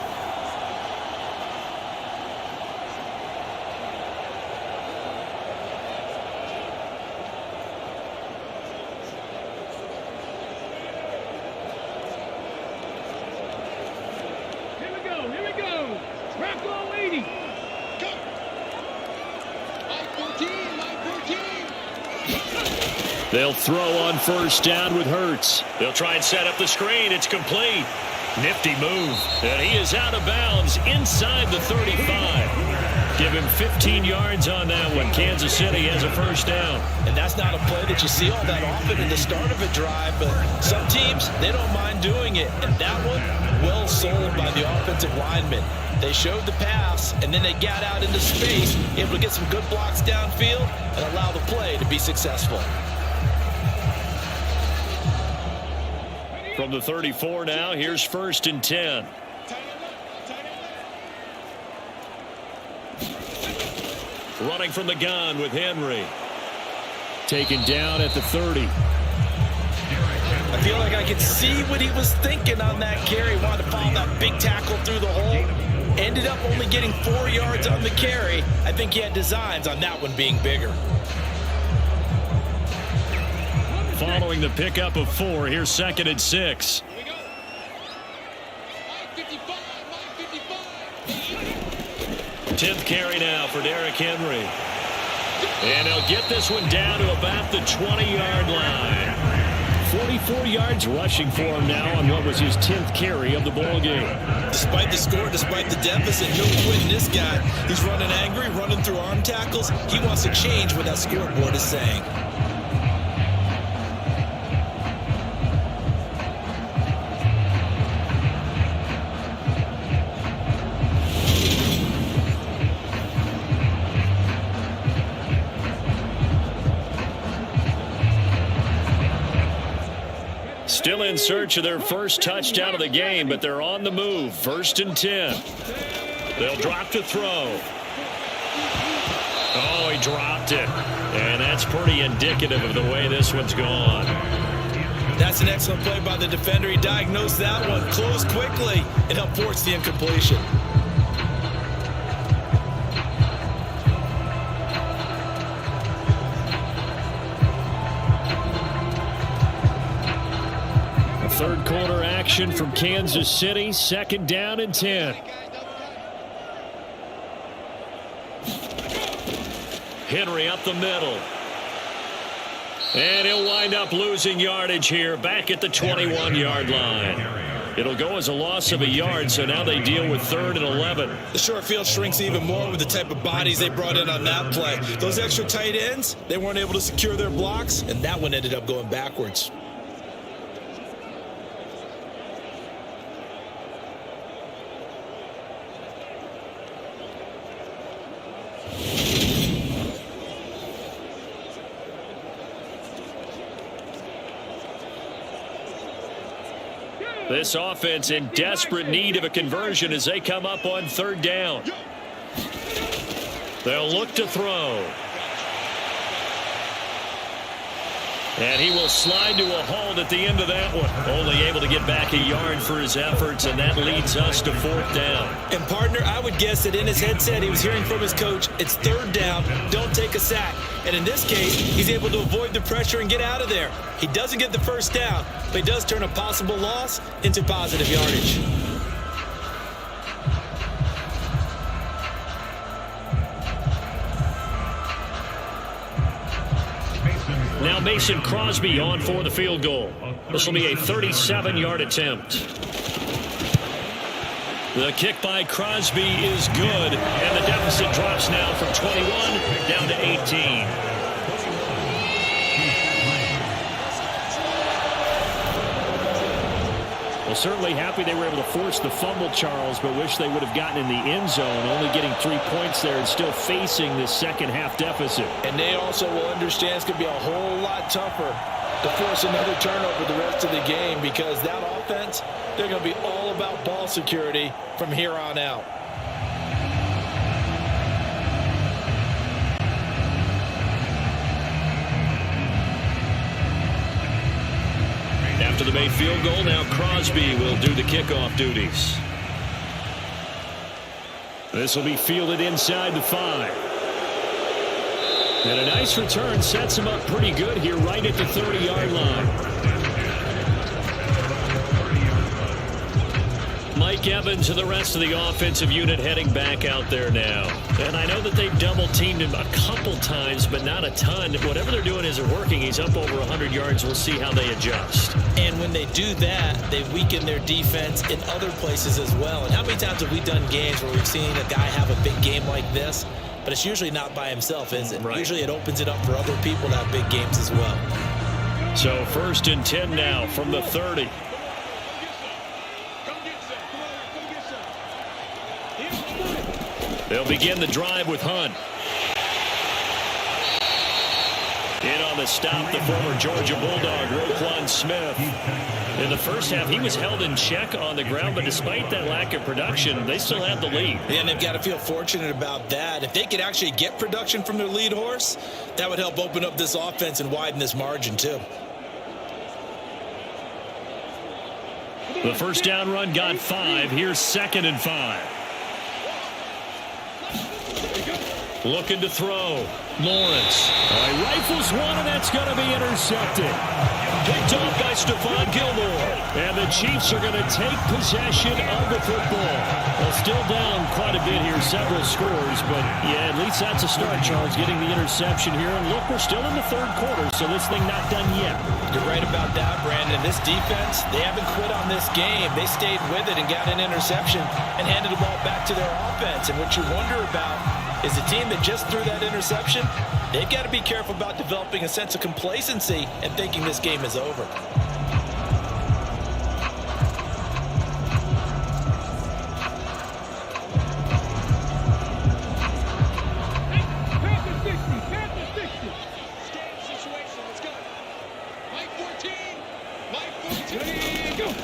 Here we go. Track all 80.
They'll throw on 1st down with Hurts. They'll try and set up the screen. It's complete. Nifty move. And he is out of bounds inside the 35. Give him 15 yards on that one. Kansas City has a first down.
And that's not a play that you see all that often in the start of a drive, but some teams, they don't mind doing it. And that one, well sold by the offensive lineman. They showed the pass, and then they got out into space, able to get some good blocks downfield and allow the play to be successful.
From the 34 now, here's 1st and 10. Running from the gun with Henry. Taken down at the 30.
I feel like I could see what he was thinking on that carry. Wanted to follow that big tackle through the hole. Ended up only getting 4 yards on the carry. I think he had designs on that one being bigger.
Following the pickup of 4, here's 2nd and 6. 10th carry now for Derrick Henry. And he'll get this one down to about the 20-yard line. 44 yards rushing for him now on what was his 10th carry of the ball game.
Despite the score, despite the deficit, no quitting this guy. He's running angry, running through arm tackles. He wants to change what that scoreboard is saying.
Still in search of their first touchdown of the game, but they're on the move. 1st and 10. They'll drop to throw. Oh, he dropped it. And that's pretty indicative of the way this one's gone.
That's an excellent play by the defender. He diagnosed that one, closed quickly, and helped force the incompletion.
Third quarter action from Kansas City. 2nd down and 10. Henry up the middle. And he'll wind up losing yardage here back at the 21-yard line. It'll go as a loss of a yard, so now they deal with 3rd and 11.
The short field shrinks even more with the type of bodies they brought in on that play. Those extra tight ends, they weren't able to secure their blocks, and that one ended up going backwards.
This offense in desperate need of a conversion as they come up on 3rd down. They'll look to throw. And he will slide to a halt at the end of that one. Only able to get back a yard for his efforts, and that leads us to 4th down.
And partner, I would guess that in his headset he was hearing from his coach, it's 3rd down, don't take a sack. And in this case, he's able to avoid the pressure and get out of there. He doesn't get the first down, but he does turn a possible loss into positive yardage.
Now Mason Crosby on for the field goal. This will be a 37-yard attempt. The kick by Crosby is good, and the deficit drops now from 21 down to 18. Well, certainly happy they were able to force the fumble, Charles, but wish they would have gotten in the end zone, only getting 3 points there and still facing this second-half deficit.
And they also will understand it's going to be a whole lot tougher to force another turnover the rest of the game, because that offense, they're going to be all about ball security from here on out.
After the made field goal, now Crosby will do the kickoff duties. This will be fielded inside the 5. And a nice return sets him up pretty good here right at the 30-yard line. Mike, Mike Evans and the rest of the offensive unit heading back out there now. And I know that they've double-teamed him a couple times, but not a ton. Whatever they're doing isn't working. He's up over 100 yards. We'll see how they adjust.
And when they do that, they weaken their defense in other places as well. And how many times have we done games where we've seen a guy have a big game like this? But it's usually not by himself, is it?
Right.
Usually it opens it up for other people to have big games as well.
So 1st and 10 now from the 30. They'll begin the drive with Hunt. In on the stop, the former Georgia Bulldog, Roquan Smith. In the first half, he was held in check on the ground, but despite that lack of production, they still have the lead.
And they've got to feel fortunate about that. If they could actually get production from their lead horse, that would help open up this offense and widen this margin too.
The first down run got 5. Here's 2nd and 5. Looking to throw. Lawrence. Rifles one, and that's going to be intercepted. Picked off by Stephon Gilmore. And the Chiefs are going to take possession of the football. Well, still down quite a bit here, several scores. But, yeah, at least that's a start, Charles, getting the interception here. And, look, we're still in the 3rd quarter, so this thing not done yet.
You're right about that, Brandon. This defense, they haven't quit on this game. They stayed with it and got an interception and handed the ball back to their offense. And what you wonder about is the team that just threw that interception, they've got to be careful about developing a sense of complacency and thinking this game is over.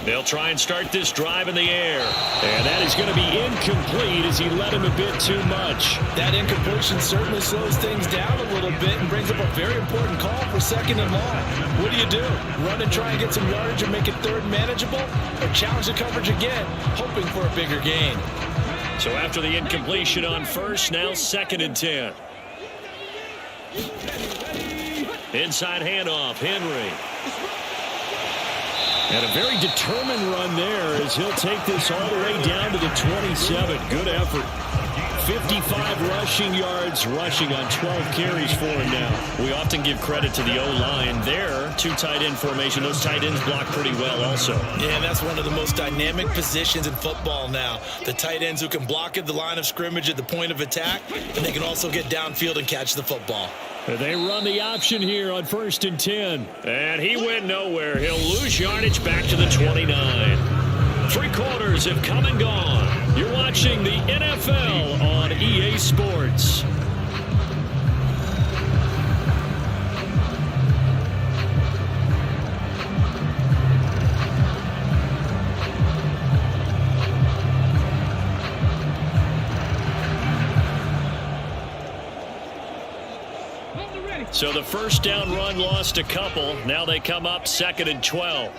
They'll try and start this drive in the air. And that is going to be incomplete as he led him a bit too much.
That incompletion certainly slows things down a little bit and brings up a very important call for 2nd and long. What do? Run and try and get some yardage and make it 3rd manageable? Or challenge the coverage again, hoping for a bigger gain?
So after the incompletion on 1st, now 2nd and 10. Inside handoff, Henry. And a very determined run there as he'll take this all the way down to the 27. Good effort. 55 rushing yards, rushing on 12 carries for him now. We often give credit to the O-line there. 2 tight end formation. Those tight ends block pretty well also.
Yeah, and that's one of the most dynamic positions in football now. The tight ends who can block at the line of scrimmage at the point of attack, and they can also get downfield and catch the football.
They run the option here on 1st and 10. And he went nowhere. He'll lose yardage back to the 29. 3 quarters have come and gone. You're watching the NFL on EA Sports. So the first down run lost a couple. Now they come up 2nd and 12.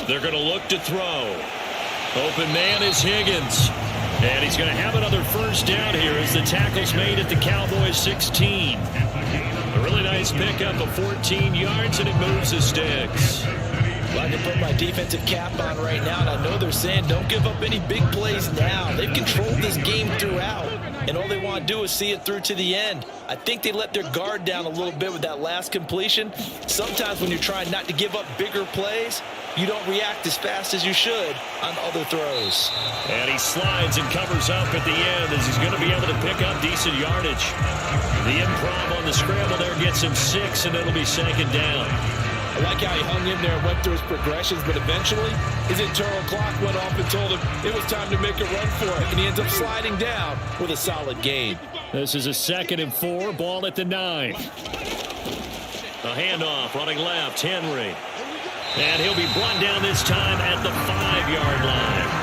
They're going to look to throw. Open man is Higgins. And he's going to have another first down here as the tackle's made at the Cowboys 16. A really nice pickup of 14 yards, and it moves the sticks.
Well, I can put my defensive cap on right now, and I know they're saying don't give up any big plays now. They've controlled this game throughout, and all they want to do is see it through to the end. I think they let their guard down a little bit with that last completion. Sometimes when you're trying not to give up bigger plays, you don't react as fast as you should on other throws.
And he slides and covers up at the end as he's going to be able to pick up decent yardage. The improv on the scramble there gets him 6, and it'll be 2nd down.
I like how he hung in there and went through his progressions, but eventually his internal clock went off and told him it was time to make a run for it, and he ends up sliding down with a solid gain.
This is a 2nd and 4, ball at the 9. A handoff, running left, Henry. And he'll be brought down this time at the 5-yard line.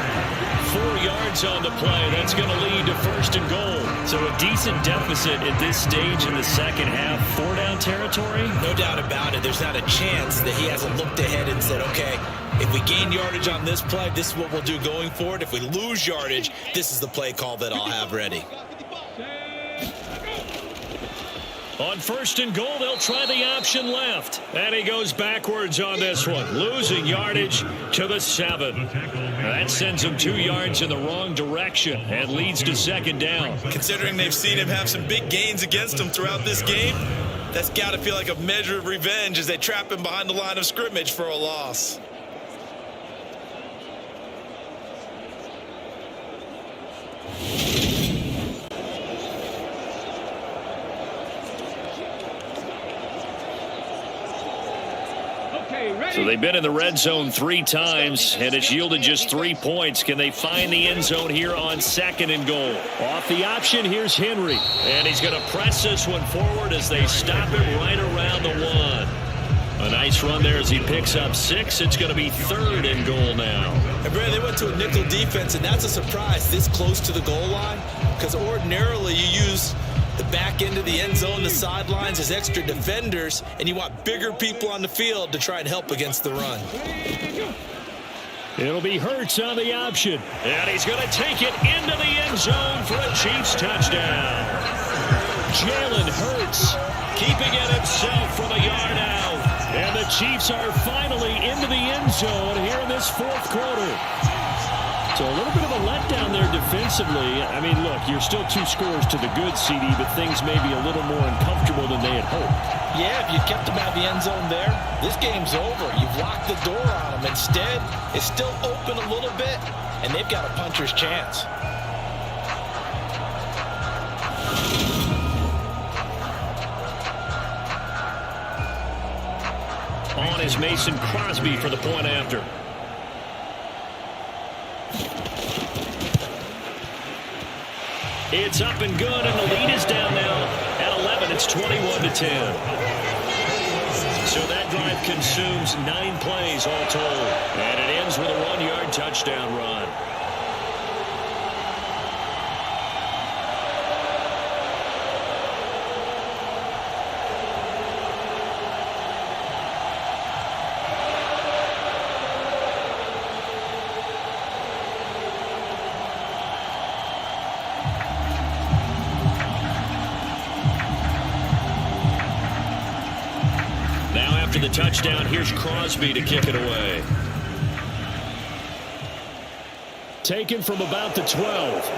4 yards on the play. That's going to lead to 1st and goal. So a decent deficit at this stage in the second half. 4-down territory?
No doubt about it. There's not a chance that he hasn't looked ahead and said, okay, if we gain yardage on this play, this is what we'll do going forward. If we lose yardage, this is the play call that I'll have ready.
On 1st and goal, they'll try the option left. And he goes backwards on this one, losing yardage to the 7. That sends him 2 yards in the wrong direction and leads to 2nd down.
Considering they've seen him have some big gains against them throughout this game, that's got to feel like a measure of revenge as they trap him behind the line of scrimmage for a loss.
So they've been in the red zone 3 times, and it's yielded just 3 points. Can they find the end zone here on 2nd and goal? Off the option, here's Henry. And he's going to press this one forward as they stop him right around the 1. A nice run there as he picks up 6. It's going to be 3rd and goal now.
And Brad, they went to a nickel defense, and that's a surprise this close to the goal line, because ordinarily you use the back end of the end zone, the sidelines as extra defenders, and you want bigger people on the field to try and help against the run.
It'll be Hurts on the option, and he's going to take it into the end zone for a Chiefs touchdown. Jalen Hurts keeping it himself from a yard out, and the Chiefs are finally into the end zone here in this 4th quarter. So a little bit of a letdown there defensively. I mean, look, you're still 2 scores to the good, CD, but things may be a little more uncomfortable than they had hoped.
Yeah, if you kept them out of the end zone there, this game's over. You've locked the door on them. Instead, it's still open a little bit, and they've got a puncher's chance.
On is Mason Crosby for the point after. It's up and good, and the lead is down now at 11. It's 21-10. So that drive consumes 9 plays all told, and it ends with a 1-yard touchdown run. After the touchdown, here's Crosby to kick it away. Taken from about the 12.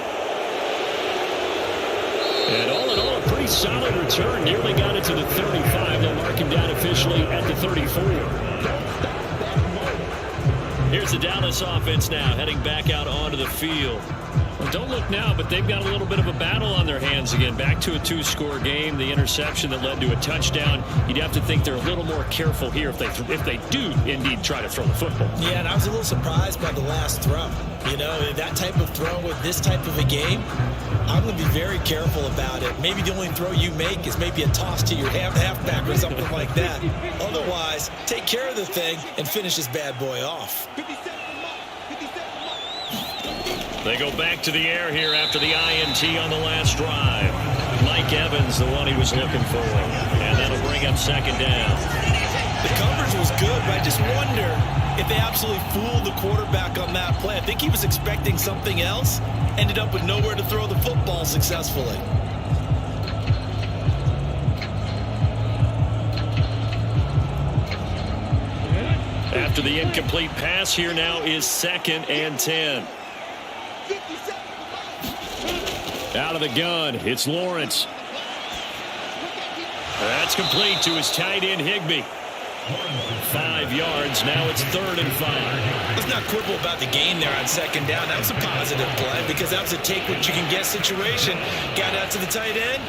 And all in all, a pretty solid return. Nearly got it to the 35. They'll mark him down officially at the 34. Here's the Dallas offense now, heading back out onto the field. Well, don't look now, but they've got a little bit of a battle on their hands again. Back to a 2-score game. The interception that led to a touchdown. You'd have to think they're a little more careful here if they do indeed try to throw the football.
Yeah, and I was a little surprised by the last throw. You know, that type of throw with this type of a game, I'm going to be very careful about it. Maybe the only throw you make is maybe a toss to your halfback or something like that. Otherwise, take care of the thing and finish this bad boy off.
They go back to the air here after the INT on the last drive. Mike Evans, the one he was looking for. And that'll bring up 2nd down.
The coverage was good, but I just wonder if they absolutely fooled the quarterback on that play. I think he was expecting something else. Ended up with nowhere to throw the football successfully.
After the incomplete pass, here now is 2nd and 10. Out of the gun, it's Lawrence. That's complete to his tight end, Higbee. 5 yards, now it's 3rd and 5.
Let's not quibble about the gain there on 2nd down. That was a positive play because that was a take-what-you-can-get situation. Got out to the tight end.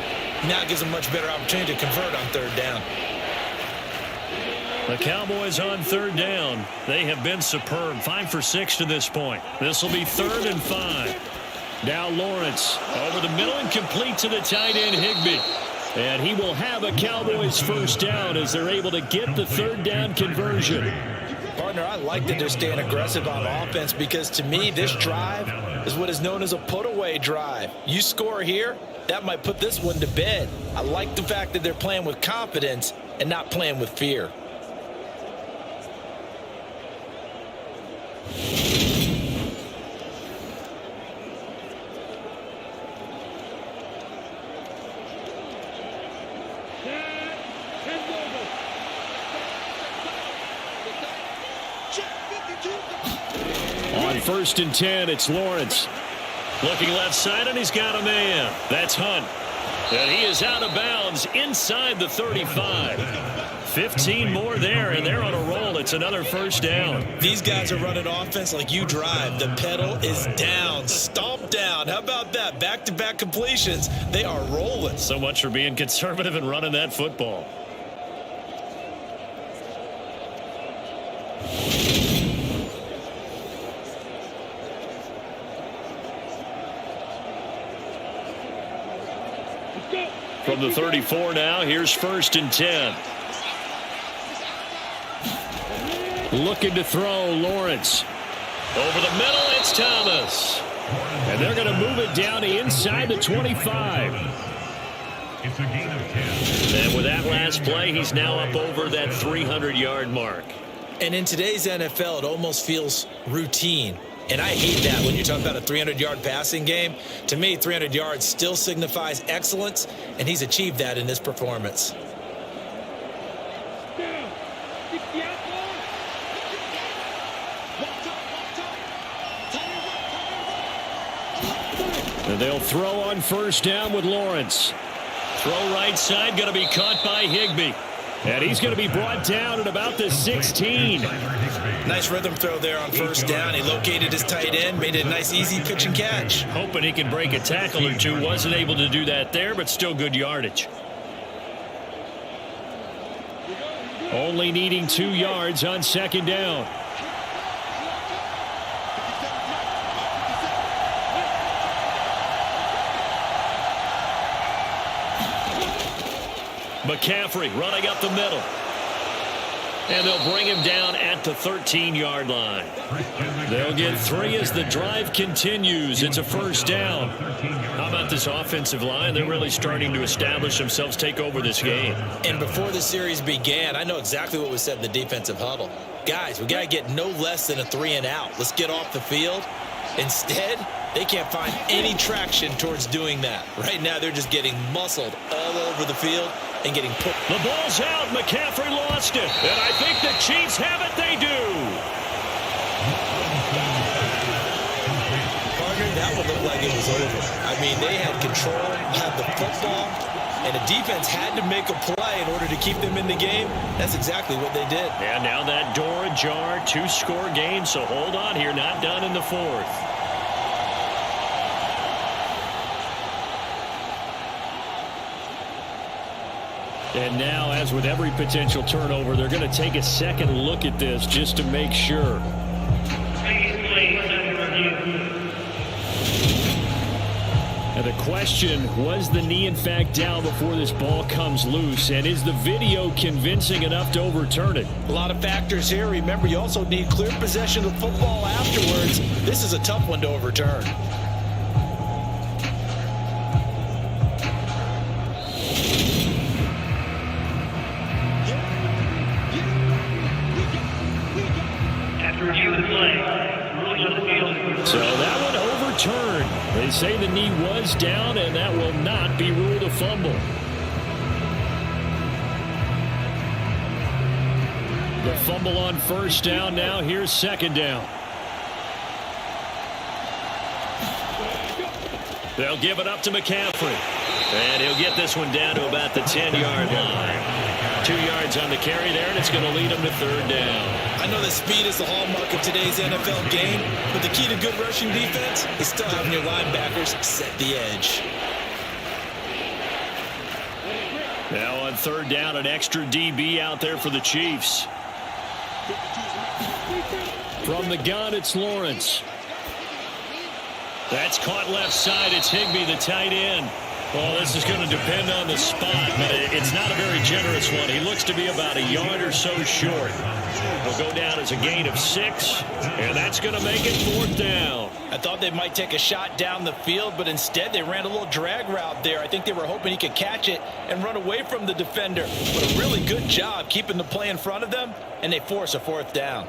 Now it gives them a much better opportunity to convert on 3rd down.
The Cowboys on 3rd down. They have been superb. 5 for 6 to this point. This will be 3rd and 5. Now Lawrence over the middle and complete to the tight end, Higbee. And he will have a Cowboys 1st down as they're able to get the 3rd down conversion.
Partner, I like that they're staying aggressive on offense because to me this drive is what is known as a put-away drive. You score here, that might put this one to bed. I like the fact that they're playing with confidence and not playing with fear.
first and 10. It's Lawrence. Looking left side, and he's got a man. That's Hunt. And he is out of bounds inside the 35. 15 more there, and they're on a roll. It's another first down.
These guys are running offense like you drive. The pedal is down, stomp down. How about that? Back-to-back completions. They are rolling.
So much for being conservative and running that football. From the 34 now, here's first and 10. Looking to throw, Lawrence. Over the middle, it's Thomas. And they're going to move it down to inside the 25.
It's a gain of 10.
And with that last play, he's now up over that 300-yard mark.
And in today's NFL, it almost feels routine. And I hate that when you talk about a 300-yard passing game. To me, 300 yards still signifies excellence, and he's achieved that in this performance.
And they'll throw on first down with Lawrence. Throw right side, going to be caught by Higbee. And he's going to be brought down at about the 16.
Nice rhythm throw there on first down. He located his tight end, made it a nice, easy pitch and catch.
Hoping he can break a tackle or two. Wasn't able to do that there, but still good yardage. Only needing 2 yards on second down. McCaffrey running up the middle. And they'll bring him down at the 13-yard line. They'll get 3 as the drive continues. It's a first down. How about this offensive line? They're really starting to establish themselves, take over this game.
And before the series began, I know exactly what was said in the defensive huddle. Guys, we got to get no less than a 3 and out. Let's get off the field. Instead, they can't find any traction towards doing that. Right now, they're just getting muscled all over the field and getting put.
The ball's out. McCaffrey lost it. And I think the Chiefs have it. They do.
Partner, that would look like it was over. I mean, they had control, had the football, and the defense had to make a play in order to keep them in the game. That's exactly what they did.
And now that door ajar, 2-score game. So hold on here. Not done in the 4th. And now, as with every potential turnover, they're going to take a second look at this just to make sure. And the question, was the knee in fact down before this ball comes loose? And is the video convincing enough to overturn it?
A lot of factors here. Remember, you also need clear possession of football afterwards. This is a tough one to overturn.
So that one overturned. They say the knee was down, and that will not be ruled a fumble. The fumble on first down now. Here's second down. They'll give it up to McCaffrey. And he'll get this one down to about the 10-yard line. 2 yards on the carry there, and it's going to lead him to third down.
I know that speed is the hallmark of today's NFL game, but the key to good rushing defense is still having your linebackers set the edge.
Now on third down, an extra DB out there for the Chiefs. From the gun, it's Lawrence. That's caught left side. It's Higbee, the tight end. Well, this is going to depend on the spot, but it's not a very generous one. He looks to be about a yard or so short. He'll go down as a gain of 6, and that's going to make it fourth down.
I thought they might take a shot down the field, but instead they ran a little drag route there. I think they were hoping he could catch it and run away from the defender. But a really good job keeping the play in front of them, and they force a fourth down.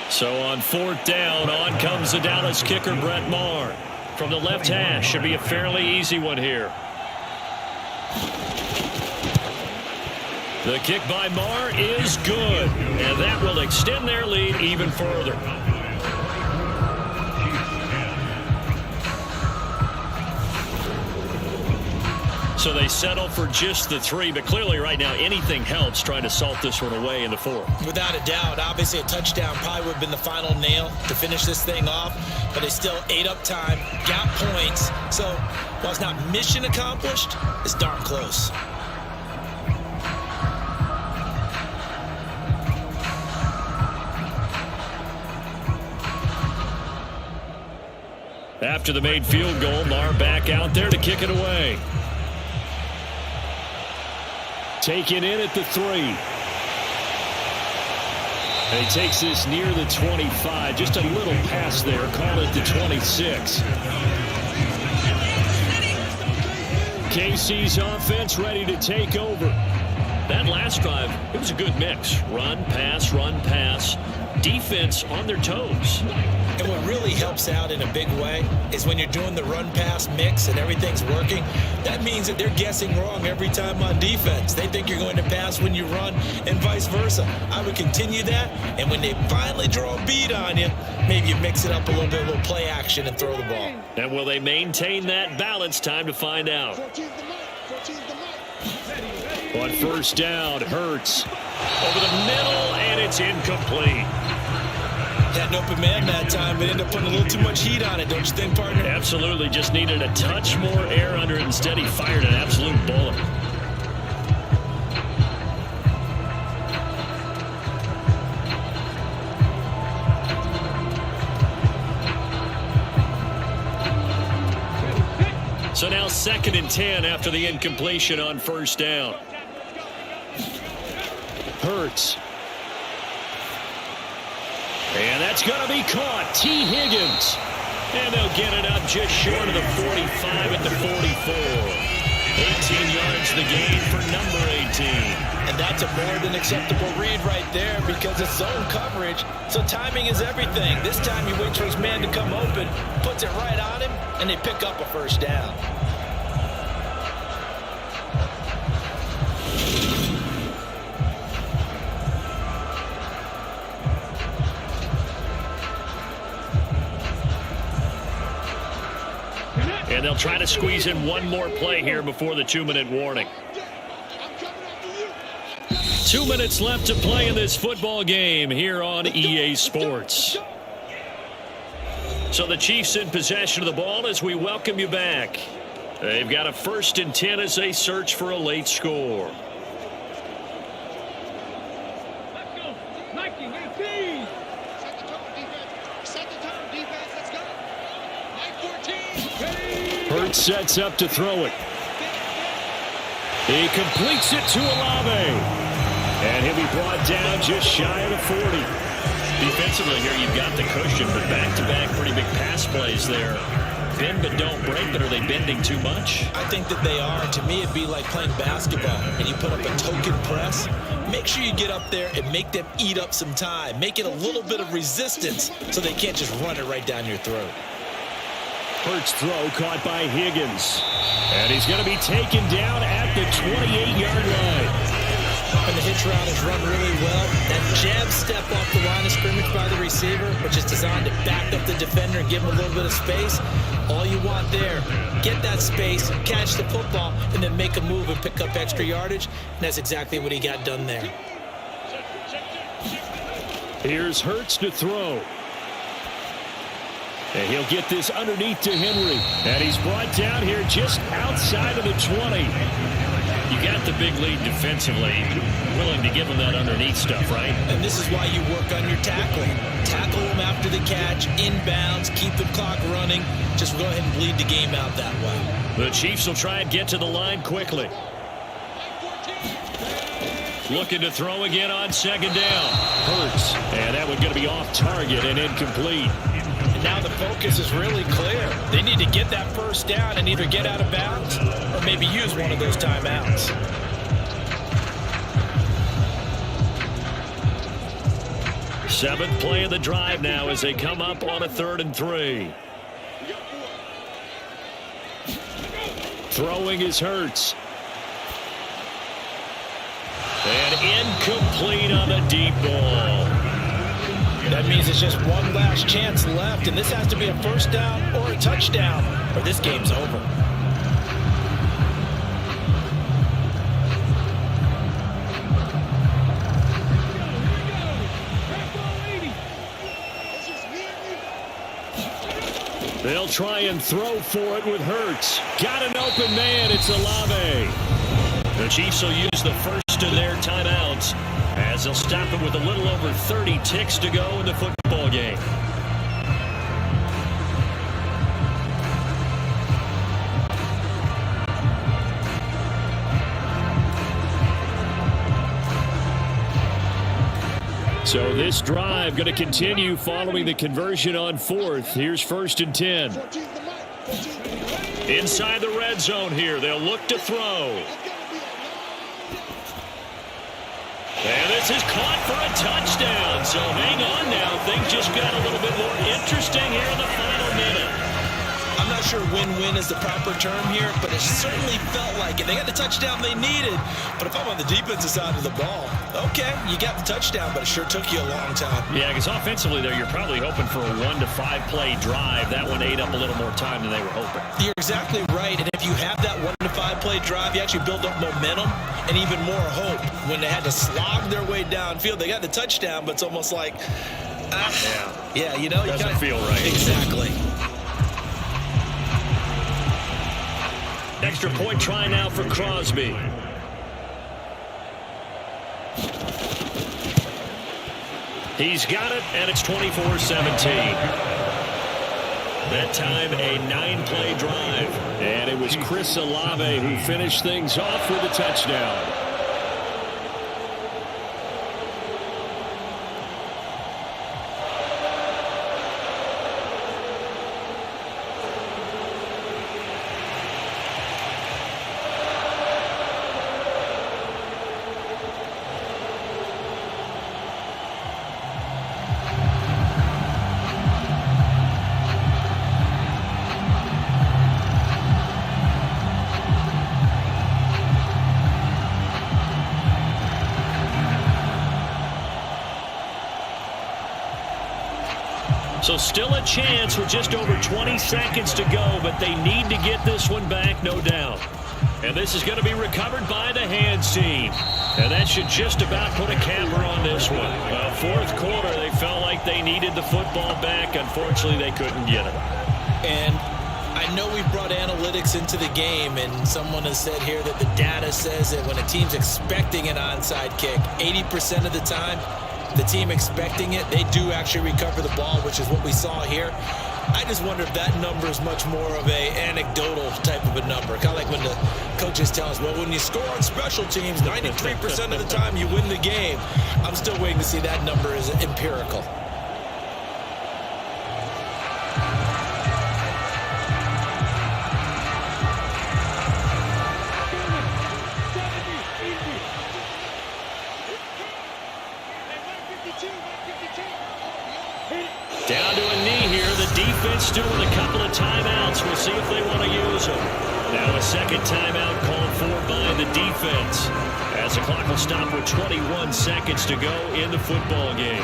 So on fourth down, on comes the Dallas kicker, Brett Maher. From the left hash, should be a fairly easy one here. The kick by Marr is good, and that will extend their lead even further. So they settle for just the 3, but clearly right now anything helps trying to salt this one away in the 4th.
Without a doubt, obviously a touchdown probably would have been the final nail to finish this thing off, but they still ate up time, got points. So while it's not mission accomplished, it's darn close.
After the made field goal, Marr back out there to kick it away. Taken in at the 3. And he takes this near the 25. Just a little pass there. Call it the 26. KC's offense ready to take over. That last drive, it was a good mix. Run, pass. Defense on their toes.
And what really helps out in a big way is when you're doing the run-pass mix and everything's working, that means that they're guessing wrong every time on defense. They think you're going to pass when you run and vice versa. I would continue that, and when they finally draw a beat on you, maybe you mix it up a little bit, a little play action, and throw the ball.
And will they maintain that balance? Time to find out. On first down, Hurts over the middle, and it's incomplete.
Had an open man that time, but ended up putting a little too much heat on it, don't you think, partner?
Absolutely. Just needed a touch more air under it. Instead, he fired an absolute bullet. So now 2nd and 10 after the incompletion on first down. Hurts. And that's going to be caught. T. Higgins. And they'll get it up just short of the 45 at the 44. 18 yards the gain for number 18.
And that's a more than acceptable read right there because it's zone coverage. So timing is everything. This time he waits for his man to come open, puts it right on him, and they pick up a first down.
And they'll try to squeeze in one more play here before the 2-minute warning. 2 minutes left to play in this football game here on EA Sports. So the Chiefs in possession of the ball as we welcome you back. They've got a 1st and 10 as they search for a late score.
Let's go. Nike, let's see. Set the tone, defense. Let's go. 9-14.
Hurts sets up to throw it. He completes it to Olave. And he'll be brought down just shy of the 40. Defensively here, you've got the cushion, but back-to-back pretty big pass plays there. Bend but don't break, but are they bending too much?
I think that they are. To me, it'd be like playing basketball, and you put up a token press. Make sure you get up there and make them eat up some time. Make it a little bit of resistance so they can't just run it right down your throat.
Hurts throw caught by Higgins. And he's going to be taken down at the 28-yard line.
And the hitch route is run really well. That jab step off the line of scrimmage by the receiver, which is designed to back up the defender and give him a little bit of space. All you want there, get that space, catch the football, and then make a move and pick up extra yardage. And that's exactly what he got done there.
Here's Hurts to throw. And he'll get this underneath to Henry. And he's brought down here just outside of the 20. You got the big lead defensively. Willing to give him that underneath stuff, right?
And this is why you work on your tackling. Tackle him after the catch, inbounds, keep the clock running. Just go ahead and bleed the game out that way.
The Chiefs will try and get to the line quickly. Looking to throw again on 2nd down. Hurts. And that one's going to be off target and incomplete.
And now the focus is really clear. They need to get that first down and either get out of bounds or maybe use one of those timeouts.
Seventh play of the drive now as they come up on a 3rd and 3. Throwing is Hurts. And incomplete on the deep ball.
That means it's just one last chance left, and this has to be a first down or a touchdown, or this game's over.
They'll try and throw for it with Hurts. Got an open man. It's Olave. The Chiefs will use the first of their timeouts as they'll stop it with a little over 30 ticks to go in the football game. So this drive going to continue following the conversion on fourth. Here's 1st and 10. Inside the red zone here. They'll look to throw. And this is caught for a touchdown. So hang on now. Things just got a little bit more interesting here in the final minute.
I'm not sure win-win is the proper term here, but it certainly felt like it. They got the touchdown they needed, but if I'm on the defensive side of the ball, okay, you got the touchdown, but it sure took you a long time.
Yeah, because offensively there, you're probably hoping for a 1 to 5 play drive. That one ate up a little more time than they were hoping.
You're exactly right, and if you have that 1 to 5 play drive, you actually build up momentum and even more hope. When they had to slog their way downfield, they got the touchdown, but it's almost like, yeah, you know,
doesn't feel right.
Exactly.
Extra point try now for Crosby. He's got it, and it's 24-17. That time, a 9-play drive. And it was Chris Olave who finished things off with a touchdown. So still a chance with just over 20 seconds to go, but they need to get this one back, no doubt. And this is going to be recovered by the hands team. And that should just about put a capper on this one. Fourth quarter, they felt like they needed the football back. Unfortunately, they couldn't get it.
And I know we brought analytics into the game, and someone has said here that the data says that when a team's expecting an onside kick, 80% of the time, the team expecting it, they do actually recover the ball, which is what we saw here. I just wonder if that number is much more of a anecdotal type of a number. Kind of like when the coaches tell us, well, when you score on special teams, 93% of the time you win the game. I'm still waiting to see that number is empirical.
Down to a knee here. The defense still with a couple of timeouts. We'll see if they want to use them. Now a second timeout called for by the defense, as the clock will stop with 21 seconds to go in the football game.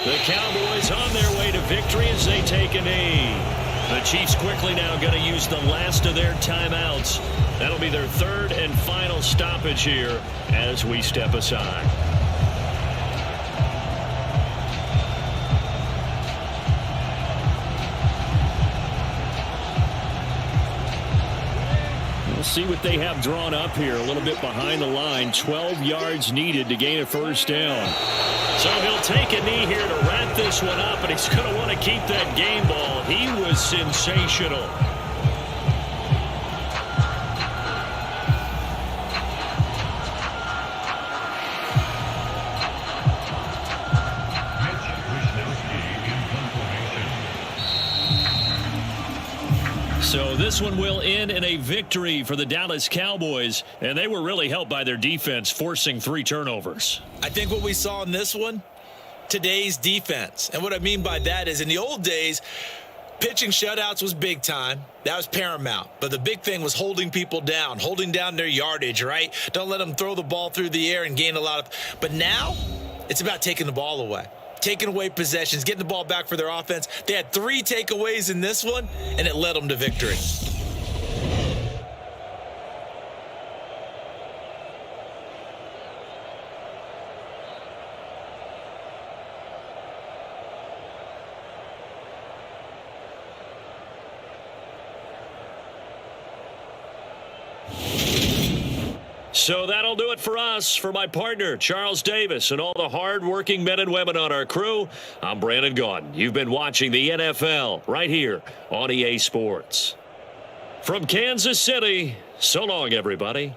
The Cowboys on their way to victory as they take a knee. The Chiefs quickly now going to use the last of their timeouts. That'll be their third and final stoppage here as we step aside. We'll see what they have drawn up here. A little bit behind the line. 12 yards needed to gain a first down. So he'll take a knee here to wrap this one up, and he's going to want to keep that game ball. He was sensational. So this one will end in a victory for the Dallas Cowboys, and they were really helped by their defense, forcing 3 turnovers.
I think what we saw in this one, today's defense. And what I mean by that is in the old days, pitching shutouts was big time. That was paramount. But the big thing was holding people down, holding down their yardage, right? Don't let them throw the ball through the air and gain a lot of. But now it's about taking the ball away, taking away possessions, getting the ball back for their offense. They had 3 takeaways in this one, and it led them to victory.
So that'll do it for us. For my partner, Charles Davis, and all the hard-working men and women on our crew, I'm Brandon Gaudin. You've been watching the NFL right here on EA Sports. From Kansas City, so long, everybody.